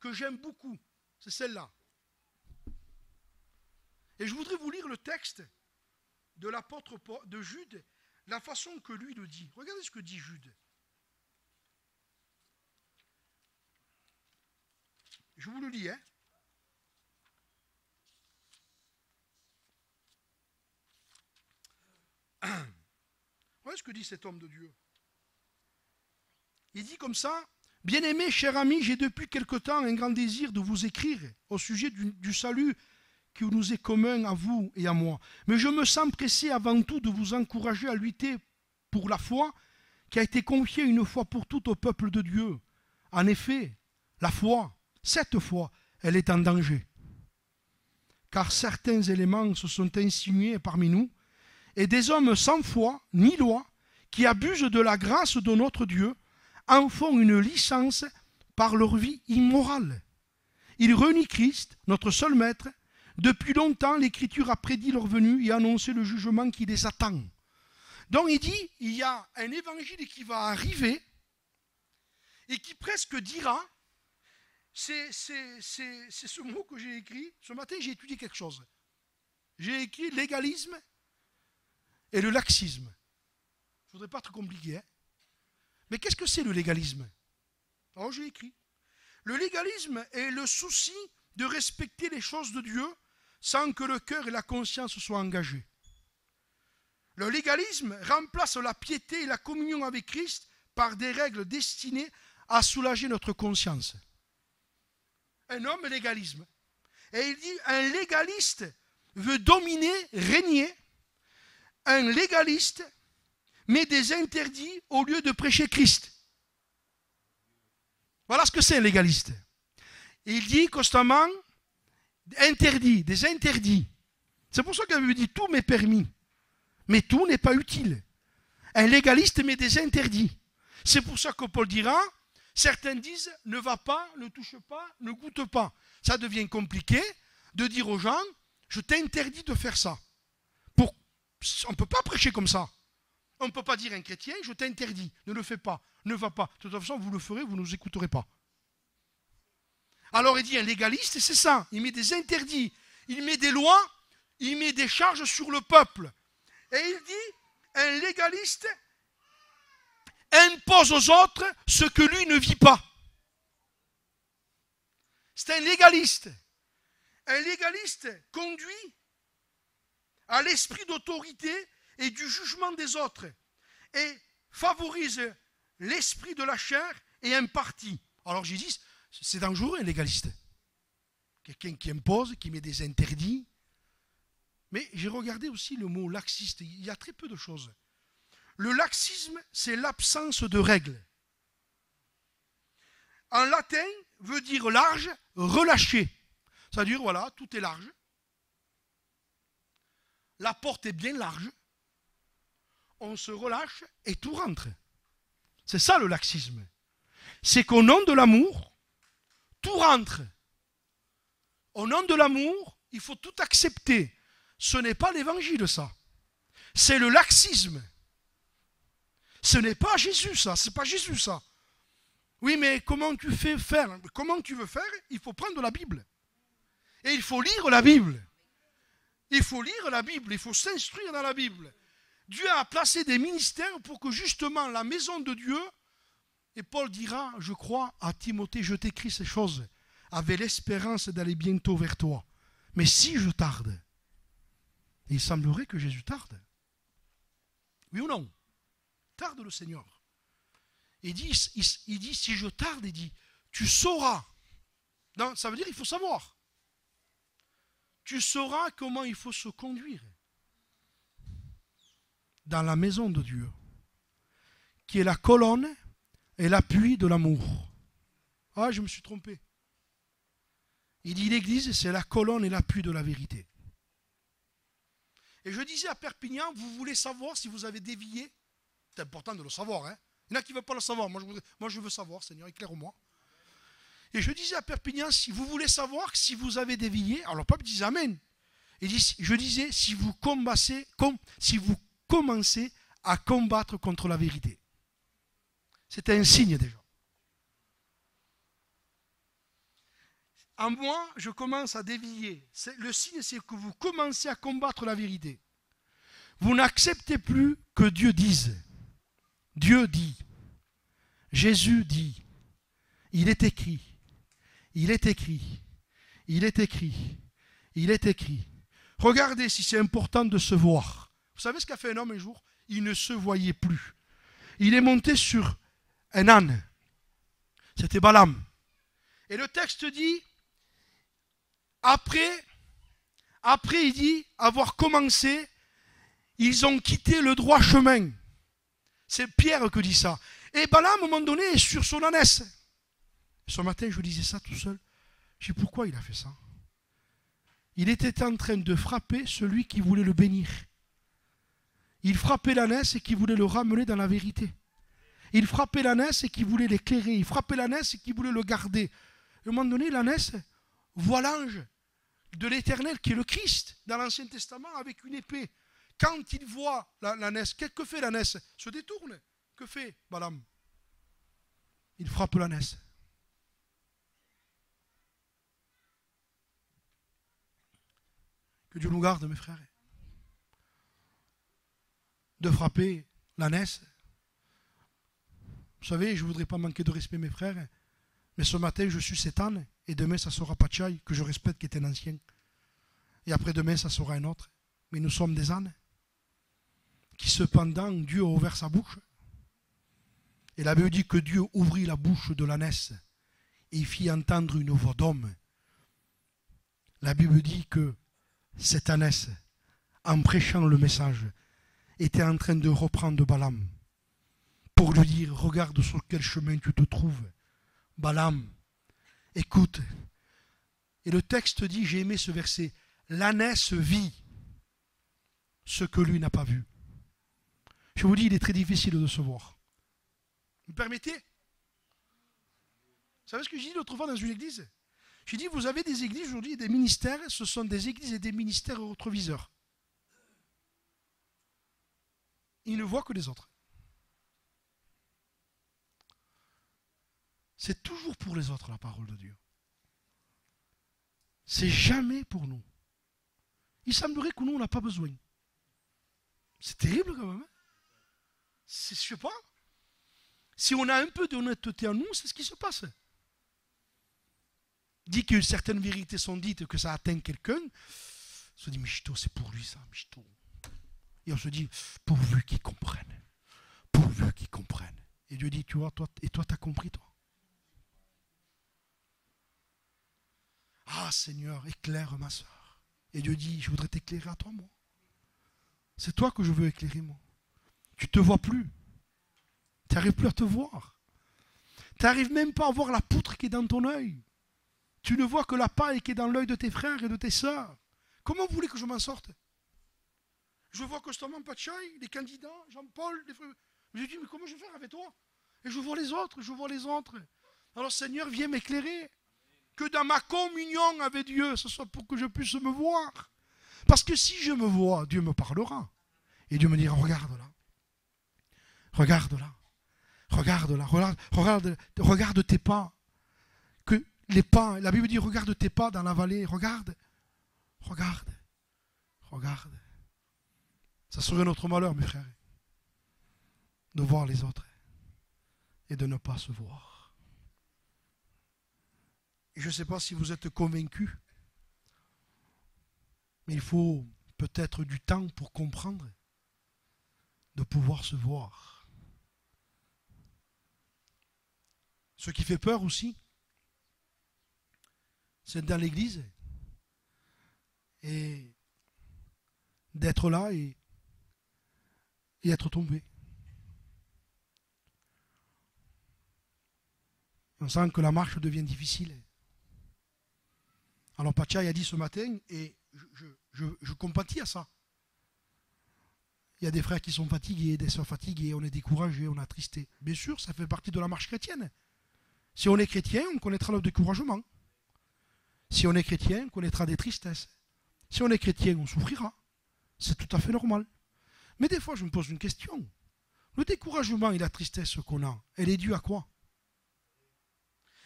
que j'aime beaucoup, c'est celle-là. Et je voudrais vous lire le texte de l'apôtre de Jude, la façon que lui le dit. Regardez ce que dit Jude. Je vous le lis, Voyez ce que dit cet homme de Dieu. Il dit comme ça, « Bien-aimé, cher ami, j'ai depuis quelque temps un grand désir de vous écrire au sujet du salut qui nous est commun à vous et à moi. Mais je me sens pressé avant tout de vous encourager à lutter pour la foi qui a été confiée une fois pour toutes au peuple de Dieu. En effet, la foi, cette foi, elle est en danger. Car certains éléments se sont insinués parmi nous, et des hommes sans foi ni loi, qui abusent de la grâce de notre Dieu, en font une licence par leur vie immorale. Ils renient Christ, notre seul maître. Depuis longtemps, l'Écriture a prédit leur venue et annoncé le jugement qui les attend. » Donc il dit, il y a un évangile qui va arriver et qui presque dira, c'est ce mot que j'ai écrit, ce matin j'ai étudié quelque chose. J'ai écrit légalisme et le laxisme. Je ne voudrais pas être compliqué, mais qu'est-ce que c'est le légalisme? Alors j'ai écrit. Le légalisme est le souci de respecter les choses de Dieu sans que le cœur et la conscience soient engagés. Le légalisme remplace la piété et la communion avec Christ par des règles destinées à soulager notre conscience. Un homme légalisme. Et il dit, un légaliste veut dominer, régner. Un légaliste met des interdits au lieu de prêcher Christ. Voilà ce que c'est un légaliste. Il dit constamment, interdit, des interdits. C'est pour ça qu'il me dit, tout m'est permis. Mais tout n'est pas utile. Un légaliste met des interdits. C'est pour ça que Paul dira, certains disent, ne va pas, ne touche pas, ne goûte pas. Ça devient compliqué de dire aux gens, je t'interdis de faire ça. On ne peut pas prêcher comme ça. On ne peut pas dire à un chrétien, je t'interdis, ne le fais pas, ne va pas. De toute façon, vous le ferez, vous ne nous écouterez pas. Alors il dit, un légaliste, c'est ça. Il met des interdits, il met des lois, il met des charges sur le peuple. Et il dit, un légaliste impose aux autres ce que lui ne vit pas. C'est un légaliste. Un légaliste conduit à l'esprit d'autorité et du jugement des autres et favorise l'esprit de la chair et un parti. Alors j'ai dit, c'est dangereux un légaliste. Quelqu'un qui impose, qui met des interdits. Mais j'ai regardé aussi le mot laxiste. Il y a très peu de choses. Le laxisme, c'est l'absence de règles. En latin, veut dire large, relâché. Ça veut dire, voilà, tout est large. La porte est bien large. On se relâche et tout rentre. C'est ça le laxisme. C'est qu'au nom de l'amour, tout rentre. Au nom de l'amour, il faut tout accepter. Ce n'est pas l'évangile, ça. C'est le laxisme. Ce n'est pas Jésus, ça. C'est pas Jésus, ça. Oui, mais comment tu fais faire? Comment tu veux faire? Il faut prendre la Bible. Et il faut lire la Bible. Il faut lire la Bible. Il faut s'instruire dans la Bible. Dieu a placé des ministères pour que justement la maison de Dieu, et Paul dira, je crois, à Timothée, je t'écris ces choses, avec l'espérance d'aller bientôt vers toi. Mais si je tarde, il semblerait que Jésus tarde. Oui ou non? Tarde le Seigneur. Il dit, si je tarde, il dit, tu sauras. Non, ça veut dire qu'il faut savoir. Tu sauras comment il faut se conduire dans la maison de Dieu, qui est la colonne et l'appui de l'amour. Ah, je me suis trompé. Il dit l'Église, c'est la colonne et l'appui de la vérité. Et je disais à Perpignan, vous voulez savoir si vous avez dévié? C'est important de le savoir. Hein? Il y en a qui ne veulent pas le savoir. Moi, je veux savoir, Seigneur, éclaire-moi. Et je disais à Perpignan, si vous voulez savoir si vous avez dévié, alors le peuple disait Amen. Je disais, si vous commencez à combattre contre la vérité. C'était un signe déjà. En moi, je commence à dévier. Le signe, c'est que vous commencez à combattre la vérité. Vous n'acceptez plus que Dieu dise. Dieu dit. Jésus dit. Il est écrit. Il est écrit. Il est écrit. Il est écrit. Regardez si c'est important de se voir. Vous savez ce qu'a fait un homme un jour? Il ne se voyait plus. Il est monté sur un âne. C'était Balaam. Et le texte dit, après il dit, avoir commencé, ils ont quitté le droit chemin. C'est Pierre qui dit ça. Et Balaam, à un moment donné, est sur son ânesse. Ce matin, je disais ça tout seul. Je sais pourquoi il a fait ça. Il était en train de frapper celui qui voulait le bénir. Il frappait l'ânesse et qui voulait le ramener dans la vérité. Il frappait l'ânesse et qui voulait l'éclairer. Il frappait l'ânesse et qui voulait le garder. À un moment donné, l'ânesse voit l'ange de l'Éternel, qui est le Christ, dans l'Ancien Testament, avec une épée. Quand il voit l'ânesse, qu'est-ce que fait l'ânesse? Se détourne. Que fait Balaam? Il frappe l'ânesse. Que Dieu nous garde, mes frères, de frapper l'ânesse. Vous savez, je ne voudrais pas manquer de respect, mes frères, mais ce matin, je suis cet âne, et demain, ça sera Pachai, que je respecte, qui est un ancien. Et après-demain, ça sera un autre. Mais nous sommes des ânes, qui cependant, Dieu a ouvert sa bouche. Et la Bible dit que Dieu ouvrit la bouche de l'ânesse et fit entendre une voix d'homme. La Bible dit que cette ânesse, en prêchant le message, était en train de reprendre Balaam pour lui dire, regarde sur quel chemin tu te trouves. Balaam, écoute. Et le texte dit, j'ai aimé ce verset, l'ânesse vit ce que lui n'a pas vu. Je vous dis, il est très difficile de se voir. Vous me permettez? Vous savez ce que j'ai dit l'autre fois dans une église? J'ai dit, vous avez des églises aujourd'hui, des ministères, ce sont des églises et des ministères rétroviseurs. Ils ne voient que les autres. C'est toujours pour les autres la parole de Dieu. C'est jamais pour nous. Il semblerait que nous, on n'a pas besoin. C'est terrible quand même. Je sais pas. Si on a un peu d'honnêteté en nous, c'est ce qui se passe. Dit que certaines vérités sont dites, que ça atteint quelqu'un, on se dit, Michto, c'est pour lui ça, Michto. Et on se dit, pourvu qu'il comprenne. Pourvu qu'il comprenne. Et Dieu dit, tu vois, toi, et toi, t'as compris, toi. Ah, Seigneur, éclaire ma soeur. Et Dieu dit, je voudrais t'éclairer à toi, moi. C'est toi que je veux éclairer, moi. Tu ne te vois plus. Tu n'arrives plus à te voir. Tu n'arrives même pas à voir la poutre qui est dans ton œil. Tu ne vois que la paille qui est dans l'œil de tes frères et de tes sœurs. Comment vous voulez que je m'en sorte? Je vois constamment Pachaï, les candidats, Jean-Paul, les frères. Je dis, mais comment je vais faire avec toi? Et je vois les autres, je vois les autres. Alors Seigneur, viens m'éclairer. Que dans ma communion avec Dieu, ce soit pour que je puisse me voir. Parce que si je me vois, Dieu me parlera. Et Dieu me dira, regarde là. Regarde là. Regarde là. Regarde tes pas. Que les pas, la Bible dit, regarde tes pas dans la vallée. Regarde. Regarde. Regarde. Ça serait notre malheur, mes frères, de voir les autres et de ne pas se voir. Et je ne sais pas si vous êtes convaincus, mais il faut peut-être du temps pour comprendre, de pouvoir se voir. Ce qui fait peur aussi, c'est dans l'église et d'être là et être tombé. On sent que la marche devient difficile. Alors Pachaï a dit ce matin, et je compatis à ça. Il y a des frères qui sont fatigués, des sœurs fatiguées, on est découragés, on est attristés. Bien sûr, ça fait partie de la marche chrétienne. Si on est chrétien, on connaîtra le découragement. Si on est chrétien, on connaîtra des tristesses. Si on est chrétien, on souffrira. C'est tout à fait normal. Mais des fois, je me pose une question. Le découragement et la tristesse qu'on a, elle est due à quoi?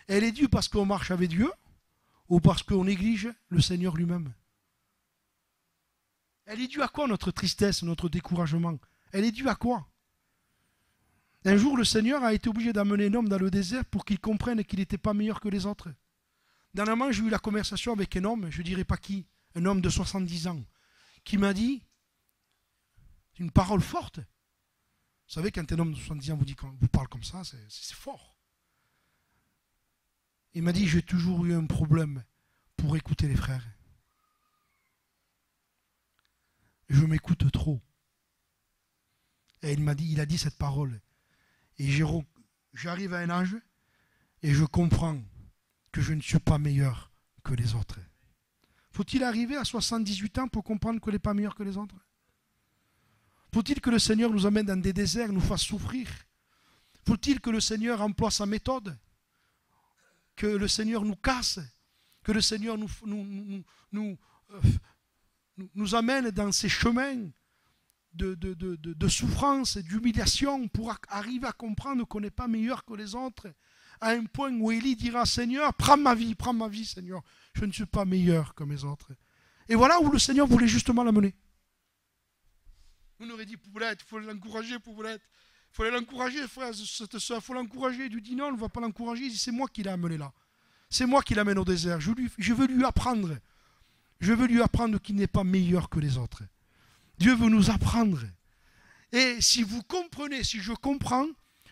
Elle est due parce qu'on marche avec Dieu ou parce qu'on néglige le Seigneur lui-même? Elle est due à quoi notre tristesse, notre découragement? Elle est due à quoi? Un jour, le Seigneur a été obligé d'amener un homme dans le désert pour qu'il comprenne qu'il n'était pas meilleur que les autres. Dernièrement, j'ai eu la conversation avec un homme, je ne dirais pas qui, un homme de 70 ans, qui m'a dit une parole forte. Vous savez, quand un homme de 70 ans vous parle comme ça, c'est fort. Il m'a dit, j'ai toujours eu un problème pour écouter les frères. Je m'écoute trop. Et il a dit cette parole. Et j'arrive à un âge et je comprends que je ne suis pas meilleur que les autres. Faut-il arriver à 78 ans pour comprendre qu'on n'est pas meilleur que les autres? Faut-il que le Seigneur nous amène dans des déserts, nous fasse souffrir? Faut-il que le Seigneur emploie sa méthode? Que le Seigneur nous casse? Que le Seigneur nous amène dans ces chemins de souffrance et d'humiliation pour arriver à comprendre qu'on n'est pas meilleur que les autres? À un point où Élie dira, Seigneur, prends ma vie, Seigneur. Je ne suis pas meilleur que mes autres. Et voilà où le Seigneur voulait justement l'amener. On aurait dit, Poulette, il faut l'encourager, Poulette. Il faut l'encourager, frère, cette soeur, il faut l'encourager. Il lui dit non, on ne va pas l'encourager. Il dit, c'est moi qui l'ai amené là. C'est moi qui l'amène au désert. Je veux lui apprendre. Je veux lui apprendre qu'il n'est pas meilleur que les autres. Dieu veut nous apprendre. Et si vous comprenez, si je comprends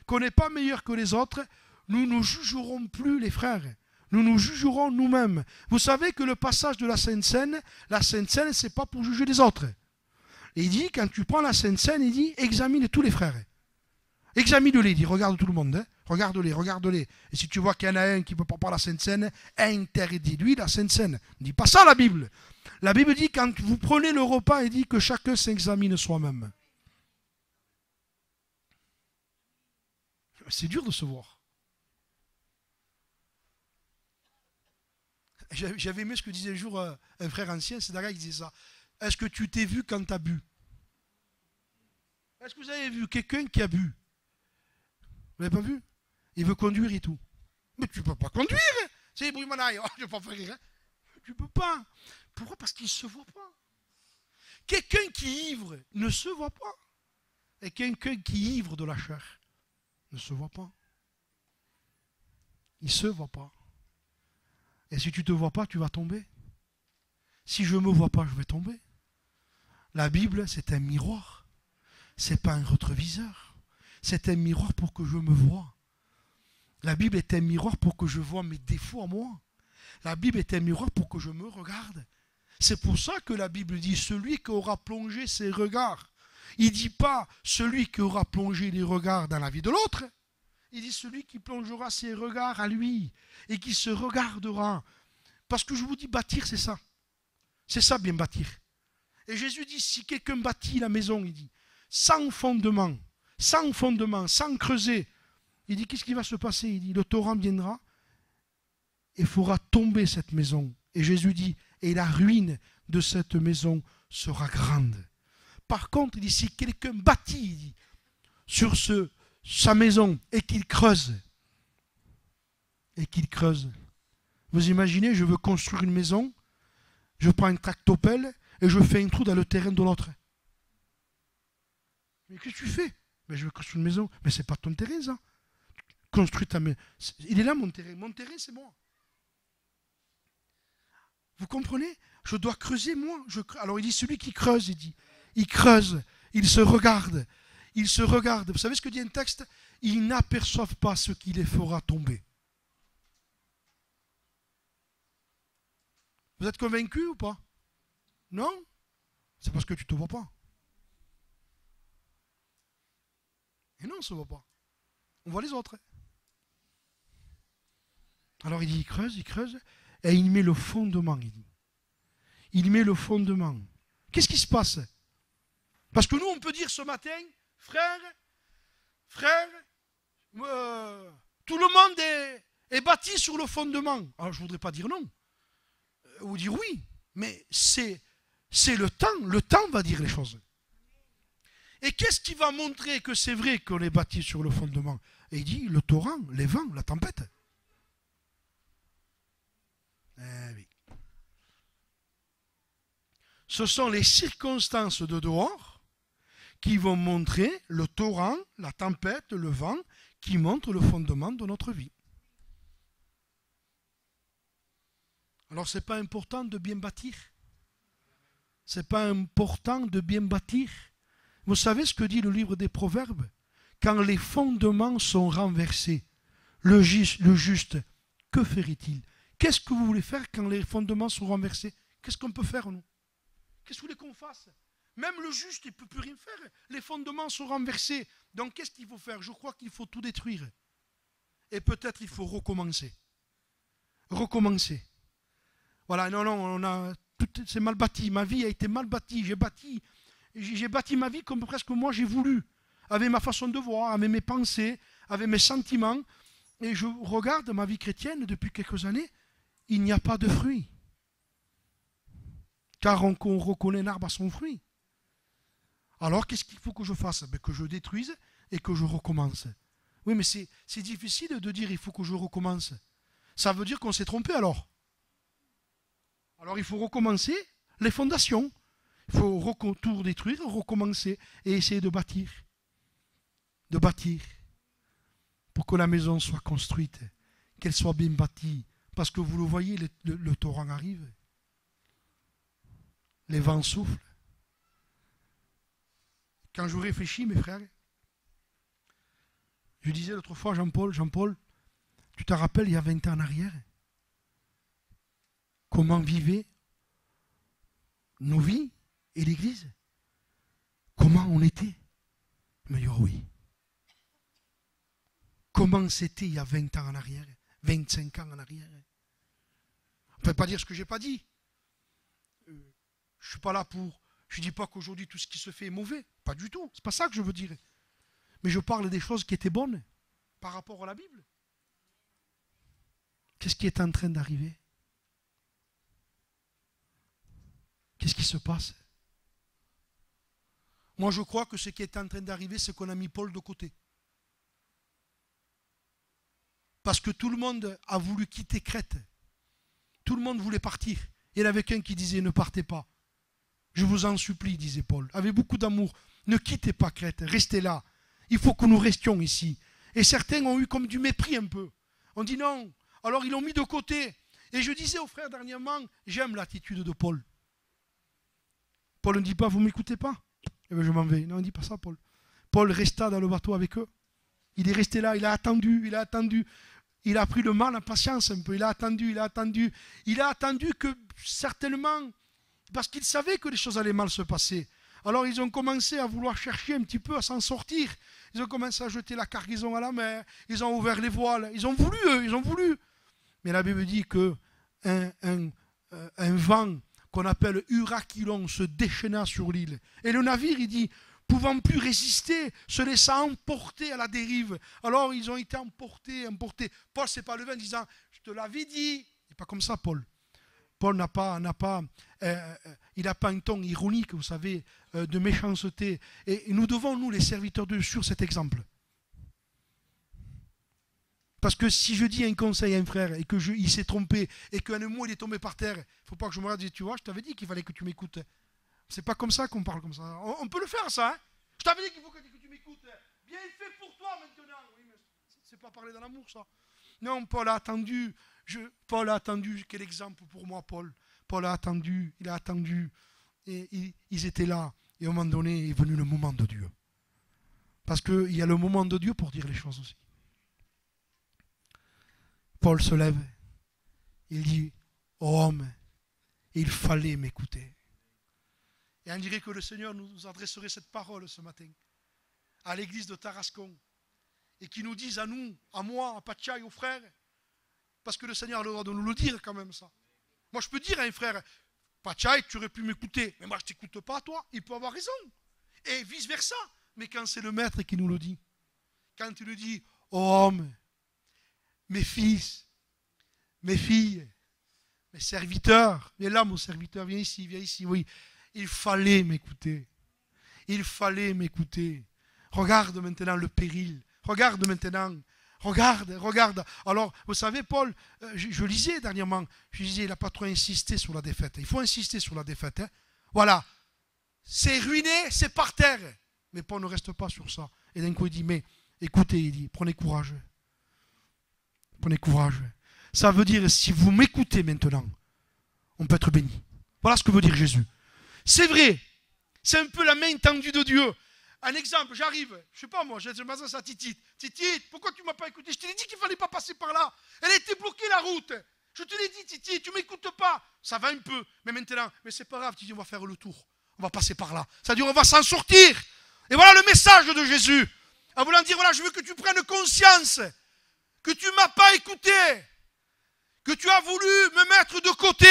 qu'on n'est pas meilleur que les autres, nous ne jugerons plus les frères. Nous nous jugerons nous-mêmes. Vous savez que le passage de la Sainte Seine, ce n'est pas pour juger les autres. Et il dit, quand tu prends la Sainte Seine, il dit, examine tous les frères. Examine-les, il dit, regarde tout le monde. Hein. Regarde-les. Et si tu vois qu'il y en a un qui ne peut pas prendre la Sainte Seine, interdis-lui la Sainte Seine. Ne dit pas ça la Bible. La Bible dit, quand vous prenez le repas, il dit que chacun s'examine soi-même. C'est dur de se voir. J'avais aimé ce que disait un jour un frère ancien, c'est Daga qui disait ça. Est-ce que tu t'es vu quand tu as bu? Est-ce que vous avez vu quelqu'un qui a bu? Vous l'avez pas vu? Il veut conduire et tout. Mais tu ne peux pas conduire. C'est Brumanaï. Oh, je ne vais pas faire rire. Tu ne peux pas. Pourquoi? Parce qu'il ne se voit pas. quelqu'un qui ivre ne se voit pas. Et quelqu'un qui ivre de la chair ne se voit pas. Il ne se voit pas. Et si tu ne te vois pas, tu vas tomber. Si je ne me vois pas, je vais tomber. La Bible, c'est un miroir. Ce n'est pas un rétroviseur. C'est un miroir pour que je me voie. La Bible est un miroir pour que je vois mes défauts à moi. La Bible est un miroir pour que je me regarde. C'est pour ça que la Bible dit celui qui aura plongé ses regards. Il ne dit pas celui qui aura plongé les regards dans la vie de l'autre. Il dit celui qui plongera ses regards à lui et qui se regardera. Parce que je vous dis, bâtir, c'est ça. C'est ça, bien bâtir. Et Jésus dit, si quelqu'un bâtit la maison, il dit, sans fondement, sans creuser, il dit, qu'est-ce qui va se passer? Il dit, le torrent viendra et fera tomber cette maison. Et Jésus dit, et la ruine de cette maison sera grande. Par contre, il dit, si quelqu'un bâtit, il dit, sur sa maison et qu'il creuse, vous imaginez, je veux construire une maison, je prends une tractopelle et je fais un trou dans le terrain de l'autre. Mais qu'est-ce que tu fais? Mais je veux construire une maison. Mais c'est pas ton terrain, ça. Construis ta maison. Il est là, mon terrain. Mon terrain, c'est moi. Vous comprenez? Je dois creuser, moi. Alors il dit, celui qui creuse, il creuse, il se regarde. Il se regarde. Vous savez ce que dit un texte? Ils n'aperçoivent pas ce qui les fera tomber. Vous êtes convaincus ou pas? Non? C'est parce que tu ne te vois pas. Et non, on ne se voit pas. On voit les autres. Alors il dit, il creuse, et il met le fondement. Il met le fondement. Qu'est-ce qui se passe? Parce que nous, on peut dire ce matin, frère, tout le monde est bâti sur le fondement. Alors je ne voudrais pas dire non, ou dire oui, mais c'est le temps va dire les choses. Et qu'est-ce qui va montrer que c'est vrai qu'on est bâti sur le fondement? Et il dit, le torrent, les vents, la tempête. Eh oui. Ce sont les circonstances de dehors qui vont montrer le torrent, la tempête, le vent, qui montrent le fondement de notre vie. Alors ce n'est pas important de bien bâtir. Ce n'est pas important de bien bâtir. Vous savez ce que dit le livre des Proverbes? Quand les fondements sont renversés, le juste, que ferait-il? Qu'est-ce que vous voulez faire quand les fondements sont renversés? Qu'est-ce qu'on peut faire, nous? Qu'est-ce que vous voulez qu'on fasse? Même le juste, il ne peut plus rien faire. Les fondements sont renversés. Donc, qu'est-ce qu'il faut faire? Je crois qu'il faut tout détruire. Et peut-être il faut recommencer. Recommencer. Voilà, non, c'est mal bâti. Ma vie a été mal bâtie. J'ai bâti ma vie comme presque moi j'ai voulu. Avec ma façon de voir, avec mes pensées, avec mes sentiments. Et je regarde ma vie chrétienne depuis quelques années. Il n'y a pas de fruits. Car on reconnaît l'arbre à son fruit. Alors, qu'est-ce qu'il faut que je fasse? Que je détruise et que je recommence. Oui, mais c'est difficile de dire il faut que je recommence. Ça veut dire qu'on s'est trompé alors. Alors, il faut recommencer les fondations. Il faut tout détruire, recommencer et essayer de bâtir. De bâtir. Pour que la maison soit construite, qu'elle soit bien bâtie. Parce que vous le voyez, le torrent arrive. Les vents soufflent. Quand je réfléchis, mes frères, je disais l'autre fois, Jean-Paul, tu te rappelles il y a 20 ans en arrière, comment vivaient nos vies et l'Église? Comment on était? Il m'a dit, oh oui. Comment c'était il y a 20 ans en arrière, 25 ans en arrière? On ne peut pas dire ce que je n'ai pas dit. Je ne suis pas là pour... Je ne dis pas qu'aujourd'hui tout ce qui se fait est mauvais. Pas du tout. C'est pas ça que je veux dire. Mais je parle des choses qui étaient bonnes par rapport à la Bible. Qu'est-ce qui est en train d'arriver? Qu'est-ce qui se passe? Moi, je crois que ce qui est en train d'arriver, c'est qu'on a mis Paul de côté. Parce que tout le monde a voulu quitter Crète. Tout le monde voulait partir. Il y en avait qu'un qui disait ne partez pas. Je vous en supplie, disait Paul, avec beaucoup d'amour, ne quittez pas Crète, restez là. Il faut que nous restions ici. Et certains ont eu comme du mépris un peu. On dit non. Alors ils l'ont mis de côté. Et je disais aux frères dernièrement, j'aime l'attitude de Paul. Paul ne dit pas, vous ne m'écoutez pas? Eh bien, je m'en vais. Non, on ne dit pas ça, Paul. Paul resta dans le bateau avec eux. Il est resté là, il a attendu, il a attendu. Il a pris le mal en patience un peu. Il a attendu, il a attendu. Il a attendu que certainement, parce qu'il savait que les choses allaient mal se passer. Alors ils ont commencé à vouloir chercher un petit peu à s'en sortir. Ils ont commencé à jeter la cargaison à la mer. Ils ont ouvert les voiles. Ils ont voulu, eux, ils ont voulu. Mais la Bible dit que un vent qu'on appelle Huracylon se déchaîna sur l'île. Et le navire, il dit, pouvant plus résister, se laissant emporter à la dérive. Alors ils ont été emportés. Paul s'est pas levé en disant, je te l'avais dit. C'est pas comme ça, Paul. Paul n'a pas un ton ironique, vous savez, de méchanceté. Et nous devons, nous, les serviteurs de Dieu, sur cet exemple. Parce que si je dis un conseil à un frère et qu'il s'est trompé et qu'un mot il est tombé par terre, il ne faut pas que je me regarde et dise, tu vois, je t'avais dit qu'il fallait que tu m'écoutes. C'est pas comme ça qu'on parle comme ça. On peut le faire, ça. Hein, je t'avais dit qu'il faut que tu m'écoutes. Bien fait pour toi maintenant. Oui, mais c'est pas parler dans l'amour, ça. Non, Paul a attendu. Paul a attendu. Quel exemple pour moi, Paul. Paul a attendu. Il a attendu. Et ils étaient là. Et à un moment donné est venu le moment de Dieu. Parce qu'il y a le moment de Dieu pour dire les choses aussi. Paul se lève. Il dit, oh homme, il fallait m'écouter. Et on dirait que le Seigneur nous adresserait cette parole ce matin à l'église de Tarascon et qui nous dise à nous, à moi, à Patchaï, aux frères, parce que le Seigneur a le droit de nous le dire quand même ça. Moi je peux dire à un frère, Patchaï, tu aurais pu m'écouter, mais moi je ne t'écoute pas toi, il peut avoir raison. Et vice versa. Mais quand c'est le maître qui nous le dit, quand il nous dit, oh homme, mes fils, mes filles, mes serviteurs, viens là mon serviteur, viens ici, oui. Il fallait m'écouter. Il fallait m'écouter. Regarde maintenant le péril. Regarde maintenant. Regarde. Alors, vous savez, Paul, je lisais dernièrement, je disais, il n'a pas trop insisté sur la défaite. Il faut insister sur la défaite. Hein. Voilà. C'est ruiné, c'est par terre. Mais Paul ne reste pas sur ça. Et d'un coup, il dit, mais écoutez, il dit, prenez courage. Prenez courage. Ça veut dire, si vous m'écoutez maintenant, on peut être béni. Voilà ce que veut dire Jésus. C'est vrai, c'est un peu la main tendue de Dieu. Un exemple, j'arrive, je ne sais pas moi, je m'adresse à Titite. Titite, pourquoi tu ne m'as pas écouté? Je te l'ai dit qu'il ne fallait pas passer par là. Elle a été bloquée la route. Je te l'ai dit, Titite, tu ne m'écoutes pas. Ça va un peu, mais maintenant, mais c'est pas grave, Titite, on va faire le tour. On va passer par là. C'est-à-dire, on va s'en sortir. Et voilà le message de Jésus. En voulant dire, voilà, je veux que tu prennes conscience que tu ne m'as pas écouté, que tu as voulu me mettre de côté,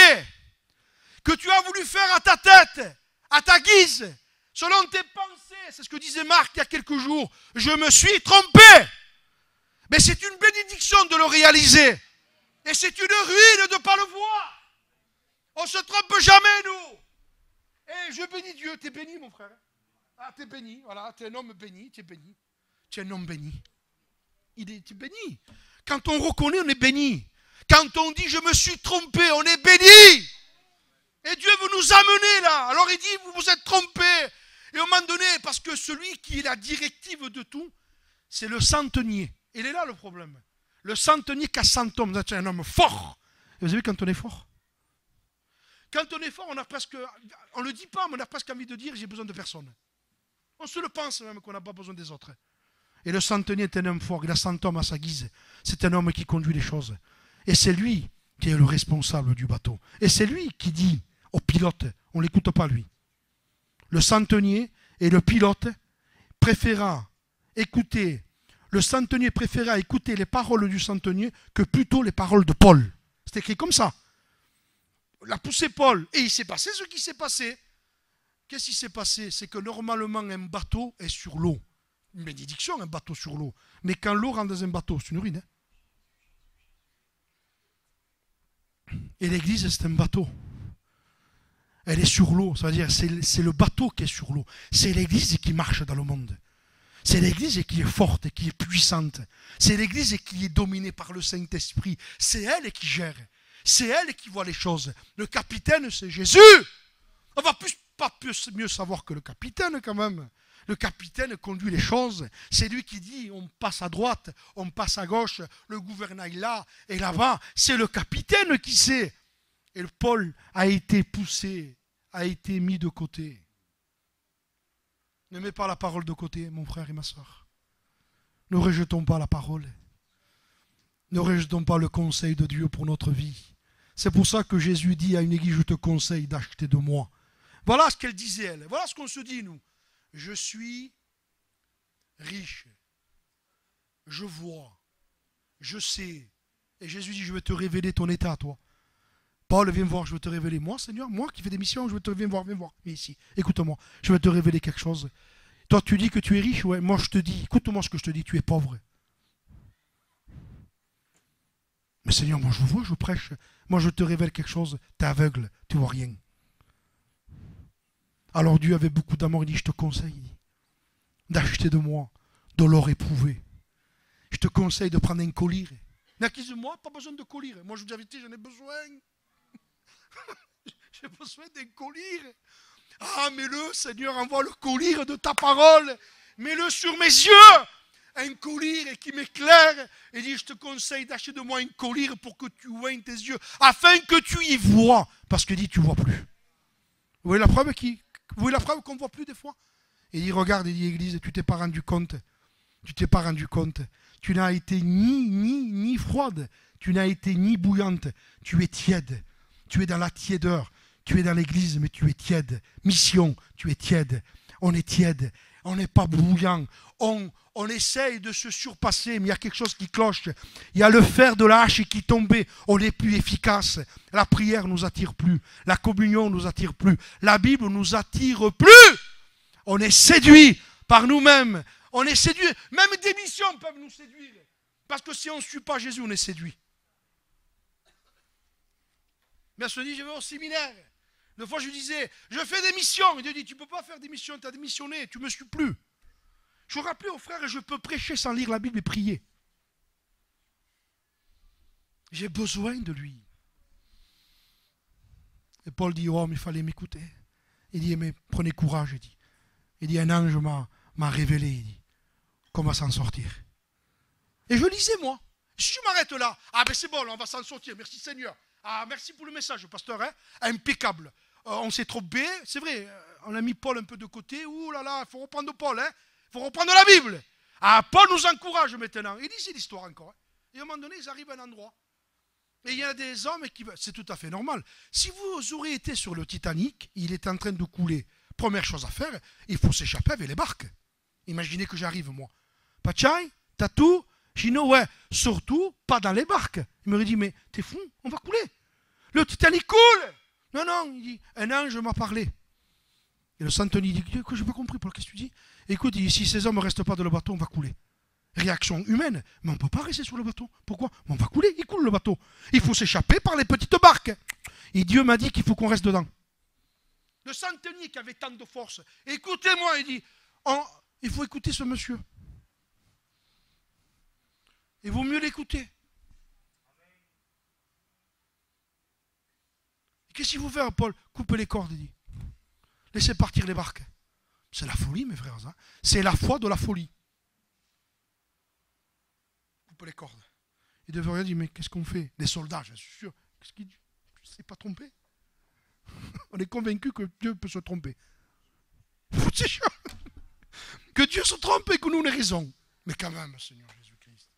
que tu as voulu faire à ta tête, à ta guise, selon tes pensées. C'est ce que disait Marc il y a quelques jours. Je me suis trompé. Mais c'est une bénédiction de le réaliser. Et c'est une ruine de ne pas le voir. On ne se trompe jamais, nous. Et je bénis Dieu. Tu es béni, mon frère. Ah, tu es béni. Voilà, tu es un homme béni. Tu es béni. Tu es un homme béni. Tu es béni. Quand on reconnaît, on est béni. Quand on dit je me suis trompé, on est béni. Et Dieu veut nous amener là. Alors il dit, vous vous êtes trompés. Et à un moment donné, parce que celui qui est la directive de tout, c'est le centenier. Il est là le problème. Le centenier qui a 100 hommes, c'est un homme fort. Et vous savez, quand on est fort, on a presque, on ne le dit pas, mais on a presque envie de dire, j'ai besoin de personne. On se le pense même qu'on n'a pas besoin des autres. Et le centenier est un homme fort, il a 100 hommes à sa guise. C'est un homme qui conduit les choses. Et c'est lui qui est le responsable du bateau. Et c'est lui qui dit au pilote, on ne l'écoute pas lui. Le centenier et le pilote préféra écouter, le centenier préféra écouter les paroles du centenier que plutôt les paroles de Paul. C'est écrit comme ça. Il a poussé Paul et il s'est passé ce qui s'est passé. Qu'est-ce qui s'est passé? C'est que normalement un bateau est sur l'eau. Une bénédiction, un bateau sur l'eau. Mais quand l'eau rentre dans un bateau, c'est une ruine. Hein. Et l'église, c'est un bateau. Elle est sur l'eau, c'est-à-dire c'est le bateau qui est sur l'eau. C'est l'église qui marche dans le monde. C'est l'église qui est forte, qui est puissante. C'est l'église qui est dominée par le Saint-Esprit. C'est elle qui gère. C'est elle qui voit les choses. Le capitaine, c'est Jésus. On va plus pas mieux savoir que le capitaine quand même. Le capitaine conduit les choses. C'est lui qui dit on passe à droite, on passe à gauche, le gouvernail là et là-bas. C'est le capitaine qui sait. Et Paul a été poussé, a été mis de côté. Ne mets pas la parole de côté, mon frère et ma soeur. Ne rejetons pas la parole. Ne rejetons pas le conseil de Dieu pour notre vie. C'est pour ça que Jésus dit à une église, je te conseille d'acheter de moi. Voilà ce qu'elle disait, elle. Voilà ce qu'on se dit, nous. Je suis riche. Je vois. Je sais. Et Jésus dit, je vais te révéler ton état, toi. Paul, viens me voir, je vais te révéler. Moi, Seigneur, moi qui fais des missions, je vais te viens voir. Viens ici. Écoute-moi, je vais te révéler quelque chose. Toi, tu dis que tu es riche, ouais. Moi, je te dis, écoute-moi ce que je te dis, tu es pauvre. Mais Seigneur, moi, je vois, je prêche. Moi, je te révèle quelque chose. Tu es aveugle, tu vois rien. Alors Dieu avait beaucoup d'amour, il dit, je te conseille d'acheter de moi de l'or éprouvé. Je te conseille de prendre un collier. N'acquise-moi, pas besoin de collier. Moi, je vous avais dit, j'en ai besoin. J'ai besoin d'un collier. Ah, mets-le, Seigneur, envoie le collier de ta parole. Mets-le sur mes yeux. Un collier qui m'éclaire. Et dit, je te conseille d'acheter de moi un collier pour que tu oignes tes yeux, afin que tu y vois. Parce que dit, tu ne vois plus. Vous voyez la preuve qu'on ne voit plus des fois. Et il dit, regarde, il dit, Église, tu t'es pas rendu compte. Tu t'es pas rendu compte. Tu n'as été ni froide. Tu n'as été ni bouillante. Tu es tiède. Tu es dans la tiédeur. Tu es dans l'église, mais tu es tiède. Mission, tu es tiède. On est tiède. On n'est pas bouillant. On essaye de se surpasser, mais il y a quelque chose qui cloche. Il y a le fer de la hache qui tombait. On n'est plus efficace. La prière ne nous attire plus. La communion ne nous attire plus. La Bible ne nous attire plus. On est séduit par nous-mêmes. On est séduit. Même des missions peuvent nous séduire. Parce que si on ne suit pas Jésus, on est séduit. Mais elle se dit, je vais au séminaire. Une fois, je lui disais, je fais des missions. Il dit, tu ne peux pas faire des missions, tu as démissionné, tu ne me suis plus. Je rappelais au frère, je peux prêcher sans lire la Bible et prier. J'ai besoin de lui. Et Paul dit, oh, mais il fallait m'écouter. Il dit, mais prenez courage, il dit. Il dit, un ange m'a révélé, il dit, qu'on va s'en sortir. Et je lisais, moi. Si je m'arrête là, ah ben c'est bon, là, on va s'en sortir, merci Seigneur. Ah, merci pour le message, pasteur, hein? Impeccable. On s'est trompé, c'est vrai, on a mis Paul un peu de côté. Ouh là là, il faut reprendre Paul, hein? Il faut reprendre la Bible. Ah, Paul nous encourage maintenant. Il dit, c'est l'histoire encore. Hein? Et à un moment donné, ils arrivent à un endroit. Et il y a des hommes qui... C'est tout à fait normal. Si vous auriez été sur le Titanic, il est en train de couler. Première chose à faire, il faut s'échapper avec les barques. Imaginez que j'arrive, moi. Pachai, Tatou, Chino, ouais. Surtout, pas dans les barques. Il me dit, mais t'es fou, on va couler. Le Titanic coule. Non, non, il dit, un ange m'a parlé. Et le centenier dit, je n'ai pas compris, Paul, qu'est-ce que tu dis? Écoute, il dit, si ces hommes ne restent pas dans le bateau, on va couler. Réaction humaine, mais on ne peut pas rester sur le bateau. Pourquoi? Mais on va couler, il coule le bateau. Il faut s'échapper par les petites barques. Et Dieu m'a dit qu'il faut qu'on reste dedans. Le centenier qui avait tant de force, écoutez-moi, il dit, il faut écouter ce monsieur. Il vaut mieux l'écouter. Qu'est-ce qu'il faut faire, Paul? Coupez les cordes, il dit. Laissez partir les barques. C'est la folie, mes frères. Hein? C'est la foi de la folie. Coupe les cordes. Il devrait dire, mais qu'est-ce qu'on fait? Les soldats, je suis sûr. Qu'est-ce qu'il dit? Je ne sais pas tromper. On est convaincu que Dieu peut se tromper. C'est sûr. Que Dieu se trompe et que nous, on ait raison. Mais quand même, Seigneur Jésus-Christ.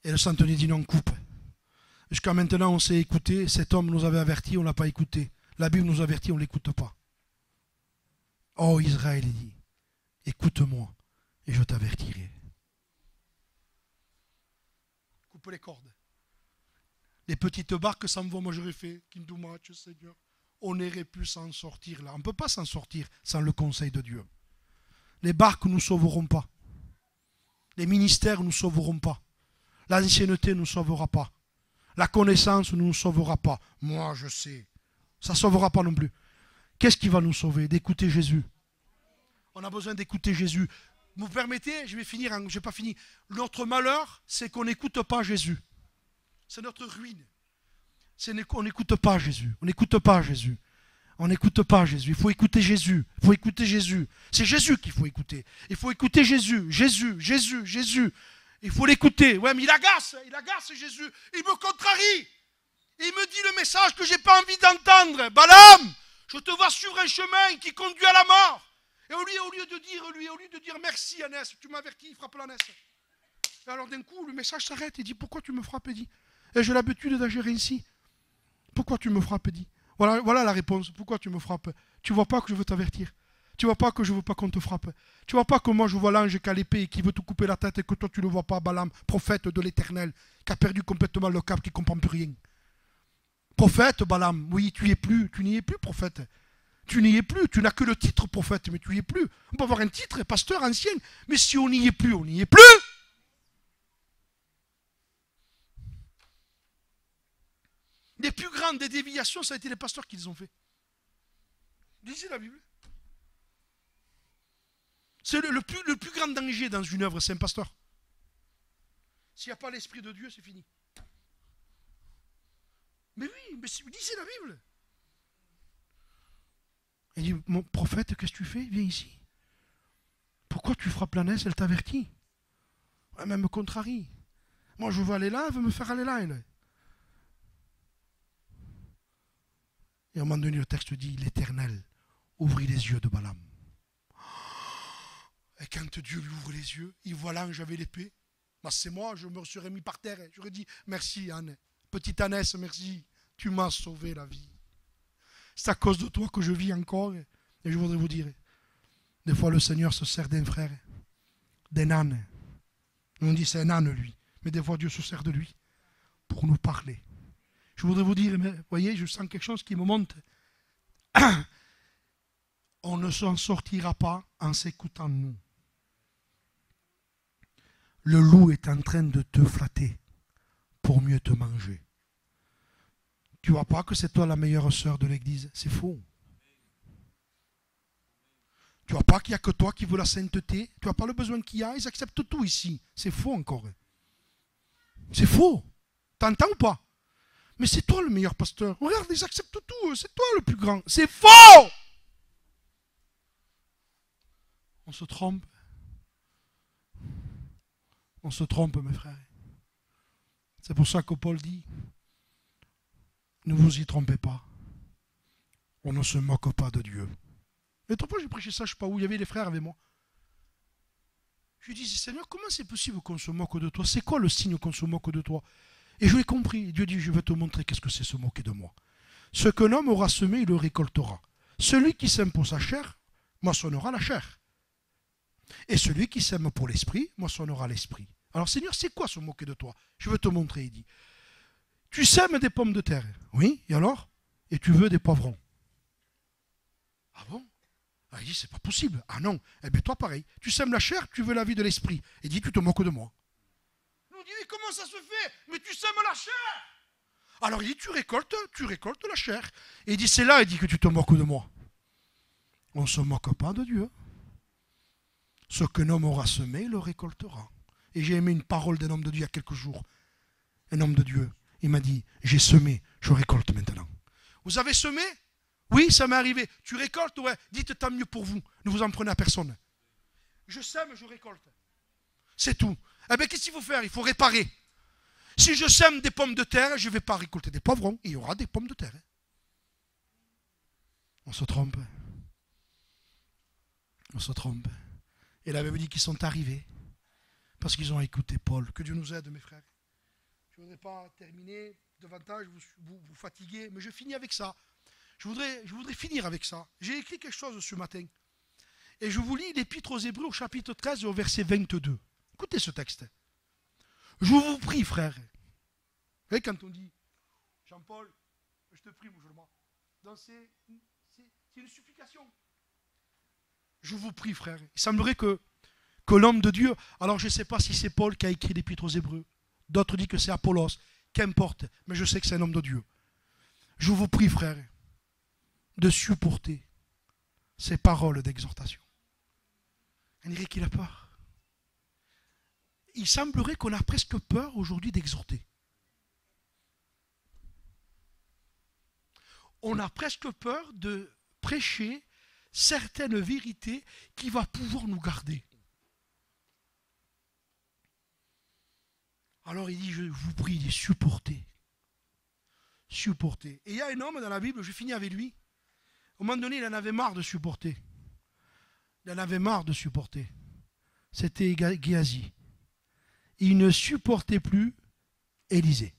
Et le centenier dit, non, coupe. Jusqu'à maintenant, on s'est écouté. Cet homme nous avait avertis, on ne l'a pas écouté. La Bible nous avertit, on ne l'écoute pas. Oh Israël, il dit, écoute-moi et je t'avertirai. Coupe les cordes. Les petites barques s'en vont, moi j'aurais fait, Kindumatch, Seigneur. On aurait pu s'en sortir là. On ne peut pas s'en sortir sans le conseil de Dieu. Les barques ne nous sauveront pas. Les ministères ne nous sauveront pas. L'ancienneté ne nous sauvera pas. La connaissance ne nous sauvera pas. Moi je sais. Ça ne sauvera pas non plus. Qu'est-ce qui va nous sauver? D'écouter Jésus. On a besoin d'écouter Jésus. Vous permettez, je vais finir, je n'ai pas fini. Notre malheur, c'est qu'on n'écoute pas Jésus. C'est notre ruine. On n'écoute pas Jésus. On n'écoute pas Jésus. On n'écoute pas Jésus, il faut écouter Jésus. Il faut écouter Jésus. C'est Jésus qu'il faut écouter. Il faut écouter Jésus, Jésus, Jésus, Jésus. Il faut l'écouter. Ouais, mais il agace Jésus. Il me contrarie. Il me dit le message que je n'ai pas envie d'entendre. Balaam, je te vois sur un chemin qui conduit à la mort. Et au lieu de dire merci Annès, tu m'avertis, il frappe l'ânesse. Et alors d'un coup, le message s'arrête. Il dit pourquoi tu me frappes, il dit. Et j'ai l'habitude d'agir ainsi. Pourquoi tu me frappes, il dit. Voilà la réponse. Pourquoi tu me frappes? Tu vois pas que je veux t'avertir. Tu vois pas que je veux pas qu'on te frappe. Tu vois pas que moi je vois l'ange qui a l'épée et qui veut te couper la tête et que toi tu ne vois pas, Balaam, prophète de l'Éternel, qui a perdu complètement le cap, qui ne comprend plus rien. Prophète, Balaam, oui, tu n'y es plus prophète. Tu n'y es plus, tu n'as que le titre prophète, mais tu n'y es plus. On peut avoir un titre, pasteur ancien, mais si on n'y est plus, on n'y est plus. Les plus grandes des déviations, ça a été les pasteurs qui les ont fait. Lisez la Bible. C'est le plus grand danger dans une œuvre, c'est un pasteur. S'il n'y a pas l'Esprit de Dieu, c'est fini. Mais oui, mais lisez la Bible. Il dit, mon prophète, qu'est-ce que tu fais? Viens ici. Pourquoi tu frappes l'ânesse? Elle t'avertit. Elle me contrarie. Moi, je veux aller là, elle veut me faire aller là. Elle. Et à un moment donné, le texte dit, l'Éternel ouvrit les yeux de Balaam. Et quand Dieu lui ouvre les yeux, il voit l'ange avec l'épée. Bah, c'est moi, je me serais mis par terre. J'aurais dit, merci Anne. Petite Annès, merci. Tu m'as sauvé la vie. C'est à cause de toi que je vis encore. Et je voudrais vous dire, des fois le Seigneur se sert d'un frère, d'un âne. On dit c'est un âne lui. Mais des fois Dieu se sert de lui pour nous parler. Je voudrais vous dire, mais voyez, je sens quelque chose qui me monte. On ne s'en sortira pas en s'écoutant nous. Le loup est en train de te flatter pour mieux te manger. Tu ne vois pas que c'est toi la meilleure sœur de l'église? C'est faux. Tu ne vois pas qu'il n'y a que toi qui veux la sainteté? Tu n'as pas le besoin qu'il y a? Ils acceptent tout ici. C'est faux encore. C'est faux. T'entends ou pas? Mais c'est toi le meilleur pasteur. Regarde, ils acceptent tout. C'est toi le plus grand. C'est faux! On se trompe. On se trompe, mes frères. C'est pour ça que Paul dit, ne vous y trompez pas. On ne se moque pas de Dieu. Et fois, j'ai prêché ça, je ne sais pas où, il y avait les frères avec moi. Je lui dis, Seigneur, comment c'est possible qu'on se moque de toi? C'est quoi le signe qu'on se moque de toi? Et je l'ai compris. Dieu dit, je vais te montrer qu'est-ce que c'est se moquer de moi. Ce qu'un homme aura semé, il le récoltera. Celui qui sème pour sa chair, moissonnera la chair. Et celui qui sème pour l'esprit, moissonnera l'esprit. Alors Seigneur, c'est quoi se moquer de toi? Je veux te montrer, il dit. Tu sèmes des pommes de terre. Oui, et alors? Et tu veux des poivrons. Ah bon? Ah, il dit, c'est pas possible. Ah non. Eh bien toi pareil. Tu sèmes la chair, tu veux la vie de l'esprit. Il dit, tu te moques de moi. On dit, mais comment ça se fait? Mais tu sèmes la chair. Alors il dit, tu récoltes la chair. Et il dit, c'est là, il dit que tu te moques de moi. On ne se moque pas de Dieu. Ce qu'un homme aura semé, il le récoltera. Et j'ai aimé une parole d'un homme de Dieu il y a quelques jours. Un homme de Dieu. Il m'a dit, j'ai semé, je récolte maintenant. Vous avez semé? Oui, ça m'est arrivé. Tu récoltes? Ouais. Dites tant mieux pour vous. Ne vous en prenez à personne. Je sème, je récolte. C'est tout. Eh bien, qu'est-ce qu'il faut faire? Il faut réparer. Si je sème des pommes de terre, je ne vais pas récolter des poivrons. Il y aura des pommes de terre. On se trompe. On se trompe. Et la Bible dit qu'ils sont arrivés parce qu'ils ont écouté Paul. Que Dieu nous aide, mes frères. Je ne voudrais pas terminer davantage, vous fatiguer, mais je finis avec ça. Je voudrais finir avec ça. J'ai écrit quelque chose ce matin. Et je vous lis l'Épître aux Hébreux au chapitre 13 et au verset 22. Écoutez ce texte. Je vous prie, frères. Vous voyez, quand on dit, Jean-Paul, je te prie, musulman. C'est une supplication. Je vous prie, frères. Il semblerait que l'homme de Dieu, alors je ne sais pas si c'est Paul qui a écrit l'Épître aux Hébreux. D'autres disent que c'est Apollos. Qu'importe, mais je sais que c'est un homme de Dieu. Je vous prie, frères, de supporter ces paroles d'exhortation. On dirait qu'il a peur. Il semblerait qu'on a presque peur aujourd'hui d'exhorter. on a presque peur de prêcher certaines vérités qui vont pouvoir nous garder. Alors il dit, je vous prie, il dit, supportez. Supportez. Et il y a un homme dans la Bible, je finis avec lui. Au moment donné, il en avait marre de supporter. Il en avait marre de supporter. C'était Géasi. Il ne supportait plus Élisée.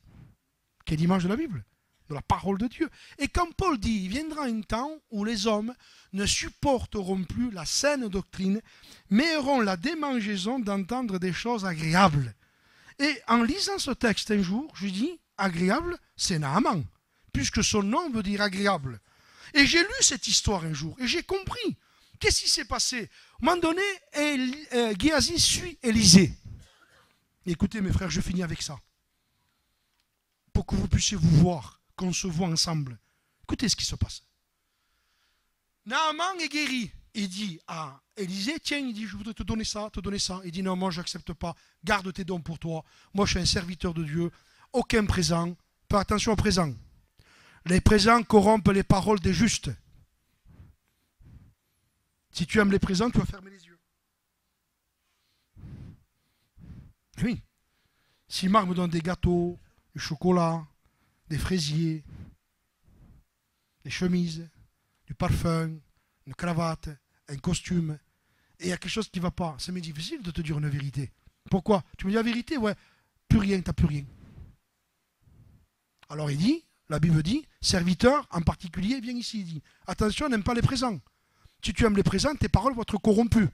Quelle image de la Bible, de la parole de Dieu. Et quand Paul dit, il viendra un temps où les hommes ne supporteront plus la saine doctrine, mais auront la démangeaison d'entendre des choses agréables. Et en lisant ce texte un jour, je dis, agréable, c'est Naaman, puisque son nom veut dire agréable. Et j'ai lu cette histoire un jour, et j'ai compris. Qu'est-ce qui s'est passé? À un moment donné, Géasi suit Élisée. Écoutez mes frères, je finis avec ça. Pour que vous puissiez vous voir, qu'on se voit ensemble. Écoutez ce qui se passe. Naaman est guéri. Il dit à Élisée, tiens, il dit, je voudrais te donner ça, te donner ça. Il dit, non, moi, je n'accepte pas. Garde tes dons pour toi. Moi, je suis un serviteur de Dieu. Aucun présent. Fais attention aux présents. Les présents corrompent les paroles des justes. Si tu aimes les présents, tu vas fermer les yeux. Oui. Si Marc me donne des gâteaux, du chocolat, des fraisiers, des chemises, du parfum, une cravate, un costume, et il y a quelque chose qui ne va pas, c'est difficile de te dire une vérité. Pourquoi? Tu me dis la vérité? Ouais, plus rien, tu n'as plus rien. Alors il dit, la Bible dit, serviteur en particulier, viens ici, il dit, attention, n'aime pas les présents. Si tu aimes les présents, tes paroles vont être corrompues.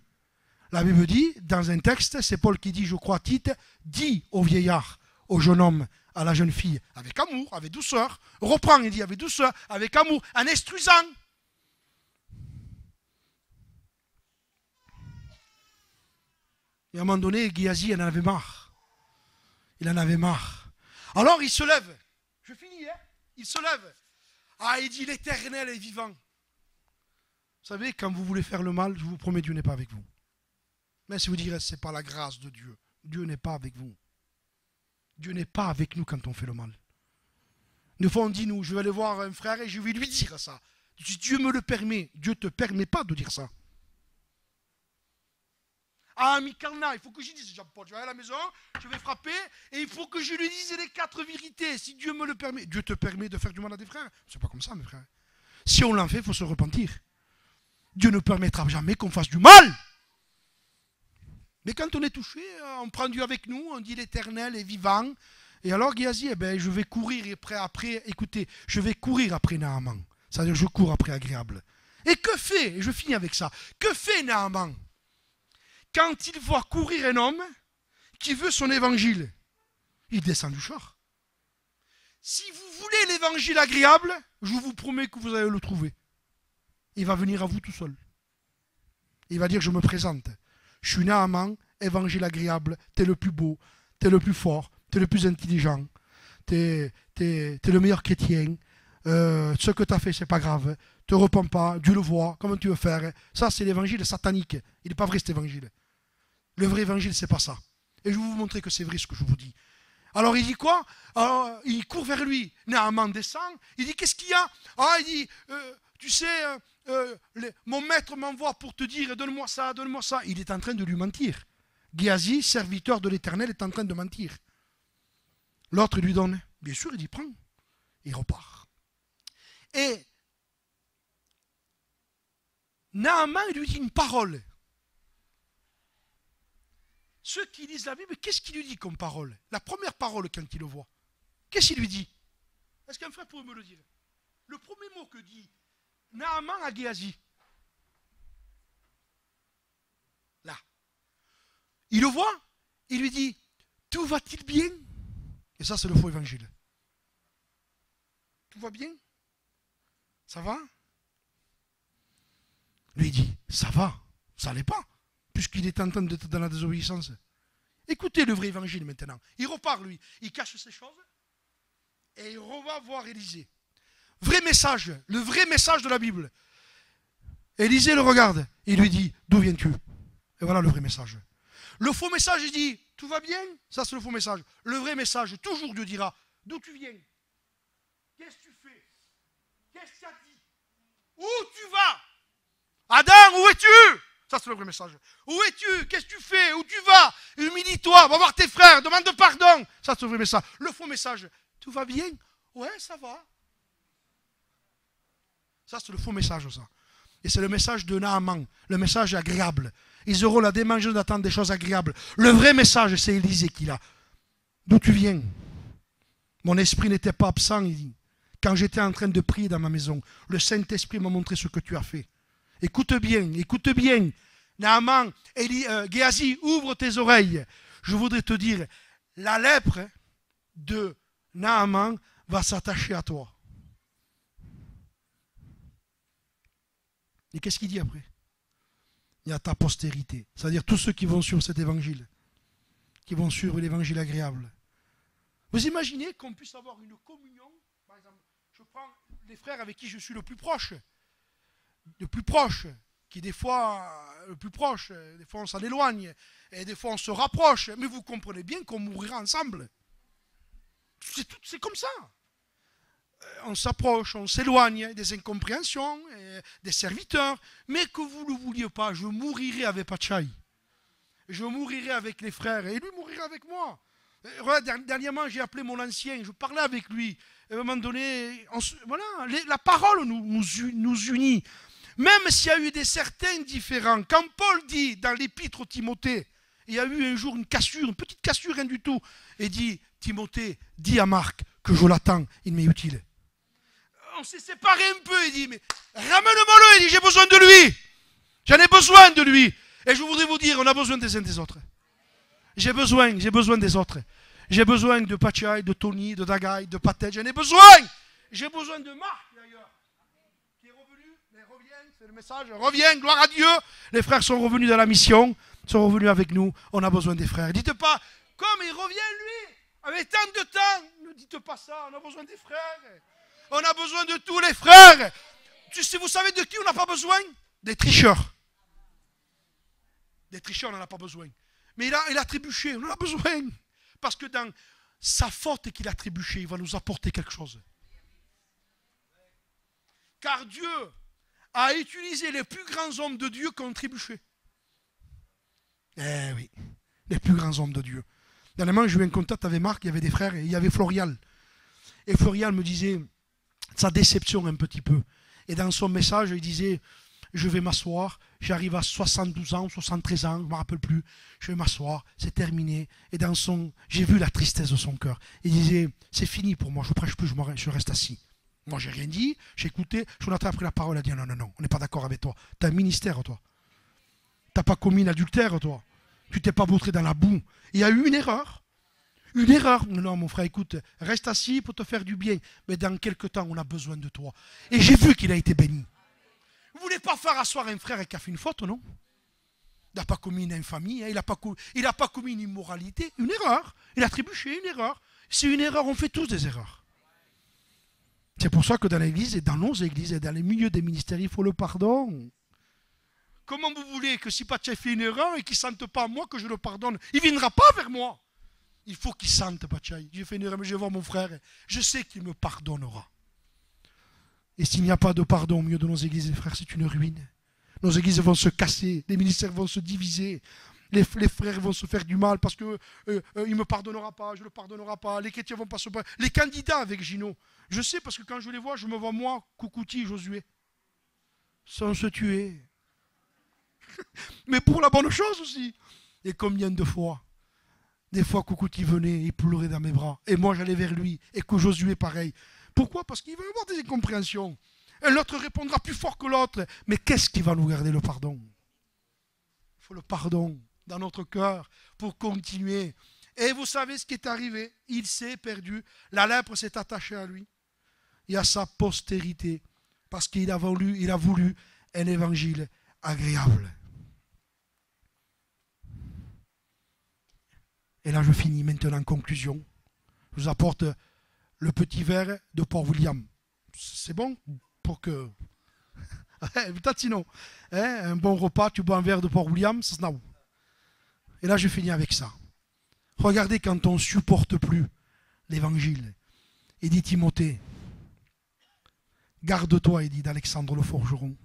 La Bible dit, dans un texte, c'est Paul qui dit, je crois, Tite, dis au vieillard, au jeune homme, à la jeune fille, avec amour, avec douceur, reprend, il dit, avec douceur, avec amour, en instruisant. Et à un moment donné, Géasi en avait marre. Il en avait marre. Alors il se lève. Je finis, hein? Il se lève. Ah, il dit, l'Éternel est vivant. Vous savez, quand vous voulez faire le mal, je vous promets, Dieu n'est pas avec vous. Mais si vous direz, c'est pas la grâce de Dieu. Dieu n'est pas avec vous. Dieu n'est pas avec nous quand on fait le mal. Une fois, on dit, nous, je vais aller voir un frère et je vais lui dire ça. Si Dieu me le permet, Dieu ne te permet pas de dire ça. Ah, Mikalna, il faut que je dise, Jean-Paul, je vais aller à la maison, je vais frapper, et il faut que je lui dise les 4 vérités, si Dieu me le permet. Dieu te permet de faire du mal à des frères? C'est pas comme ça, mes frères. Si on l'en fait, il faut se repentir. Dieu ne permettra jamais qu'on fasse du mal. Mais quand on est touché, on prend Dieu avec nous, on dit l'Éternel est vivant. Et alors Géasi, eh ben, je vais courir après, écoutez, je vais courir après Naaman. C'est-à-dire je cours après agréable. Et que fait, et je finis avec ça, que fait Naaman quand il voit courir un homme qui veut son évangile? Il descend du char. Si vous voulez l'évangile agréable, je vous promets que vous allez le trouver. Il va venir à vous tout seul. Il va dire, je me présente. Je suis Naaman, évangile agréable, t'es le plus beau, t'es le plus fort, t'es le plus intelligent, t'es le meilleur chrétien, ce que t'as fait, c'est pas grave, te repens pas, Dieu le voit, comment tu veux faire? Ça, c'est l'évangile satanique. Il n'est pas vrai cet évangile. Le vrai évangile, c'est pas ça. Et je vais vous montrer que c'est vrai ce que je vous dis. Alors il dit quoi? Alors, il court vers lui. Naaman descend. Il dit, qu'est-ce qu'il y a? Ah, il dit, tu sais, mon maître m'envoie pour te dire, donne-moi ça, donne-moi ça. Il est en train de lui mentir. Géasi, serviteur de l'Éternel, est en train de mentir. L'autre lui donne. Bien sûr, il dit, prends. Il repart. Et Naaman lui dit une parole. Ceux qui lisent la Bible, qu'est-ce qu'il lui dit comme parole? La première parole quand il le voit. Qu'est-ce qu'il lui dit? Est-ce qu'un frère pourrait me le dire? Le premier mot que dit Naaman à Géasi. Là. Il le voit, il lui dit, tout va-t-il bien? Et ça, c'est le faux évangile. Tout va bien? Ça va? Lui il dit, ça va, ça n'allait pas, puisqu'il est en train d'être dans la désobéissance. Écoutez le vrai évangile maintenant. Il repart, lui, il cache ces choses, et il va voir Élisée. Vrai message, le vrai message de la Bible. Élisée le regarde, il lui dit, d'où viens-tu? Et voilà le vrai message. Le faux message, il dit, tout va bien? Ça, c'est le faux message. Le vrai message, toujours Dieu dira, d'où tu viens? Qu'est-ce que tu fais? qu'est-ce qu'il a dit? Où tu vas? Adam, où es-tu? Ça, c'est le vrai message. Où es-tu? Qu'est-ce que tu fais? Où tu vas? Humilie-toi, va voir tes frères, demande pardon. Ça, c'est le vrai message. Le faux message, tout va bien? Ouais, ça va. Ça, c'est le faux message, ça. Et c'est le message de Naaman, le message agréable. Ils auront la démangeuse d'attendre des choses agréables. Le vrai message, c'est Élisée qui l'a. D'où tu viens? Mon esprit n'était pas absent, il dit. Quand j'étais en train de prier dans ma maison, le Saint-Esprit m'a montré ce que tu as fait. Écoute bien, écoute bien. Naaman, Géasi, ouvre tes oreilles. Je voudrais te dire, la lèpre de Naaman va s'attacher à toi. Et qu'est-ce qu'il dit après? Il y a ta postérité, c'est-à-dire tous ceux qui vont suivre cet évangile, qui vont suivre l'évangile agréable. Vous imaginez qu'on puisse avoir une communion? Par exemple, je prends les frères avec qui je suis le plus proche, qui des fois, le plus proche, des fois on s'en éloigne, et des fois on se rapproche, mais vous comprenez bien qu'on mourira ensemble. C'est comme ça. On s'approche, on s'éloigne, des incompréhensions, des serviteurs, mais que vous ne le vouliez pas, je mourirai avec Pachai. Je mourirai avec les frères, et lui mourira avec moi. Dernièrement, j'ai appelé mon ancien, je parlais avec lui. À un moment donné, voilà, la parole nous unit. Même s'il y a eu des certains différents. Quand Paul dit dans l'épître au Timothée, il y a eu un jour une cassure, une petite cassure, rien du tout, et dit, Timothée, dis à Marc que je l'attends, il m'est utile. On s'est séparés un peu, il dit, mais ramène-moi-le, il dit, j'ai besoin de lui. J'en ai besoin de lui. Et je voudrais vous dire, on a besoin des uns des autres. J'ai besoin des autres. J'ai besoin de Pachai, de Tony, de Dagai, de Patet, j'en ai besoin. J'ai besoin de Marc, d'ailleurs, qui est revenu, mais revient, c'est le message, reviens, gloire à Dieu. Les frères sont revenus dans la mission, sont revenus avec nous, on a besoin des frères. Dites pas, comme il revient lui, avec tant de temps, ne dites pas ça, on a besoin des frères. On a besoin de tous les frères. Vous savez de qui on n'a pas besoin? Des tricheurs. Des tricheurs, on n'en a pas besoin. Mais il a trébuché, on en a besoin. Parce que dans sa faute qu'il a trébuché, il va nous apporter quelque chose. Car Dieu a utilisé les plus grands hommes de Dieu qui ont trébuché. Eh oui, les plus grands hommes de Dieu. Dernièrement, j'ai eu un contact avec Marc, il y avait des frères, et il y avait Florial. Et Florial me disait sa déception un petit peu. Et dans son message, il disait, je vais m'asseoir, j'arrive à 72 ans, 73 ans, je ne me rappelle plus, je vais m'asseoir, c'est terminé. Et j'ai vu la tristesse de son cœur. Il disait, c'est fini pour moi, je ne prêche plus, je reste assis. Moi, j'ai rien dit, j'ai écouté, Jonathan a pris la parole, il a dit, non, on n'est pas d'accord avec toi. Tu as un ministère, toi. Tu n'as pas commis un adultère, toi. Tu t'es pas vautré dans la boue. Il y a eu une erreur. Une erreur. Non, mon frère, écoute, reste assis pour te faire du bien. Mais dans quelques temps, on a besoin de toi. Et j'ai vu qu'il a été béni. Vous ne voulez pas faire asseoir un frère qui a fait une faute, non? Il n'a pas commis une infamie, hein, il n'a pas commis une immoralité, une erreur. Il a trébuché, une erreur. C'est une erreur, on fait tous des erreurs. C'est pour ça que dans l'église et dans nos églises et dans les milieux des ministères, il faut le pardon. Comment vous voulez que si Pacha fait une erreur et qu'il ne sente pas à moi que je le pardonne, il ne viendra pas vers moi. Il faut qu'il sente, Pacha. J'ai fait une erreur, mais je vais voir mon frère. Je sais qu'il me pardonnera. Et s'il n'y a pas de pardon au milieu de nos églises, les frères, c'est une ruine. Nos églises vont se casser, les ministères vont se diviser, les frères vont se faire du mal parce qu'il ne me pardonnera pas, je ne le pardonnera pas, les chrétiens vont pas se pardonner. Les candidats avec Gino, je sais parce que quand je les vois, je me vois moi, Koukouti, Josué, sans se tuer. Mais pour la bonne chose aussi. Et combien de fois, des fois Koukouti venait, il pleurait dans mes bras, et moi j'allais vers lui, et que Josué pareil. Pourquoi? Parce qu'il va y avoir des incompréhensions. Et l'autre répondra plus fort que l'autre. Mais qu'est-ce qui va nous garder le pardon? Il faut le pardon dans notre cœur pour continuer. Et vous savez ce qui est arrivé? Il s'est perdu. La lèpre s'est attachée à lui et à sa postérité parce qu'il a voulu un évangile agréable. Et là, je finis maintenant en conclusion. Je vous apporte le petit verre de Port-William. C'est bon pour que... Peut-être sinon. Un bon repas, tu bois un verre de Port-William, ça se n'a. Et là, je finis avec ça. Regardez quand on ne supporte plus l'évangile. Et dit Timothée, Garde-toi, il dit d'Alexandre le Forgeron.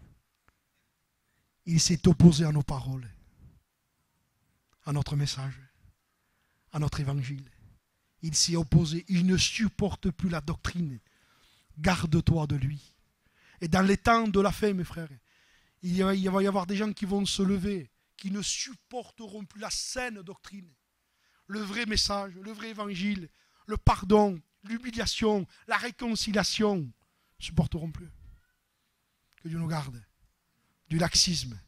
Il s'est opposé à nos paroles, à notre message, à notre évangile. Il s'y est opposé. Il ne supporte plus la doctrine. Garde-toi de lui. Et dans les temps de la fin, mes frères, il va y avoir des gens qui vont se lever, qui ne supporteront plus la saine doctrine, le vrai message, le vrai évangile, le pardon, l'humiliation, la réconciliation. Ne supporteront plus. Que Dieu nous garde du laxisme.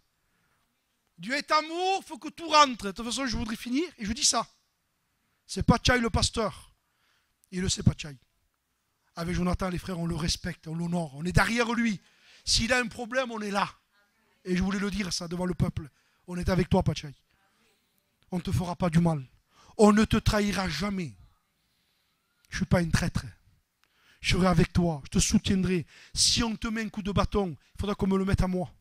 Dieu est amour, il faut que tout rentre. De toute façon, je voudrais finir et je dis ça. C'est pas Tchaï le pasteur. Il le sait pas Tchaï. Avec Jonathan, les frères, on le respecte, on l'honore, on est derrière lui. S'il a un problème, on est là. Et je voulais le dire ça devant le peuple. On est avec toi, Tchaï. On ne te fera pas du mal. On ne te trahira jamais. Je ne suis pas une traître. Je serai avec toi, je te soutiendrai. Si on te met un coup de bâton, il faudra qu'on me le mette à moi.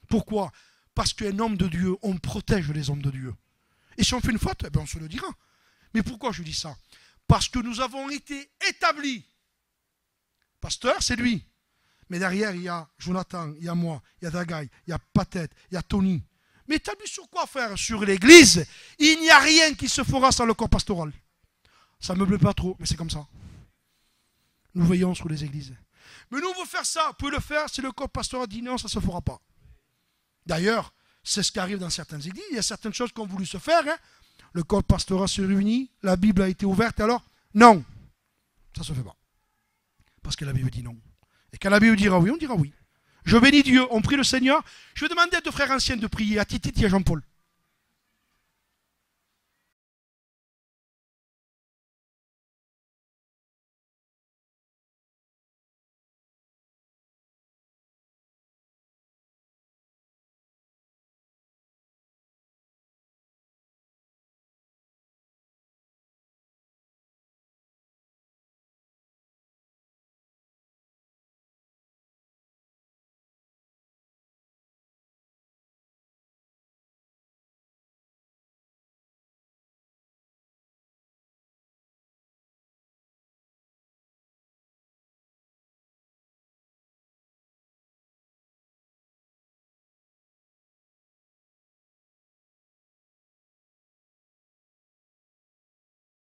Pourquoi? Parce qu'un homme de Dieu, on protège les hommes de Dieu. Et si on fait une faute, eh bien on se le dira. Mais pourquoi je dis ça? Parce que nous avons été établis. Pasteur, c'est lui. Mais derrière, il y a Jonathan, il y a moi, il y a Dagaï, il y a Patet, il y a Tony. Mais établi sur quoi faire? Sur l'église. Il n'y a rien qui se fera sans le corps pastoral. Ça ne me plaît pas trop, mais c'est comme ça. Nous veillons sur les églises. Mais nous, on veut faire ça. Vous pouvez le faire si le corps pastoral dit non, ça ne se fera pas. D'ailleurs, c'est ce qui arrive dans certaines églises. Il y a certaines choses qui ont voulu se faire. Hein. Le corps pastoral se réunit, la Bible a été ouverte, alors non, ça ne se fait pas. Parce que la Bible dit non. Et quand la Bible dira oui, on dira oui. Je bénis Dieu, on prie le Seigneur. Je vais demander à deux frères anciens de prier, à Titi et à Jean-Paul.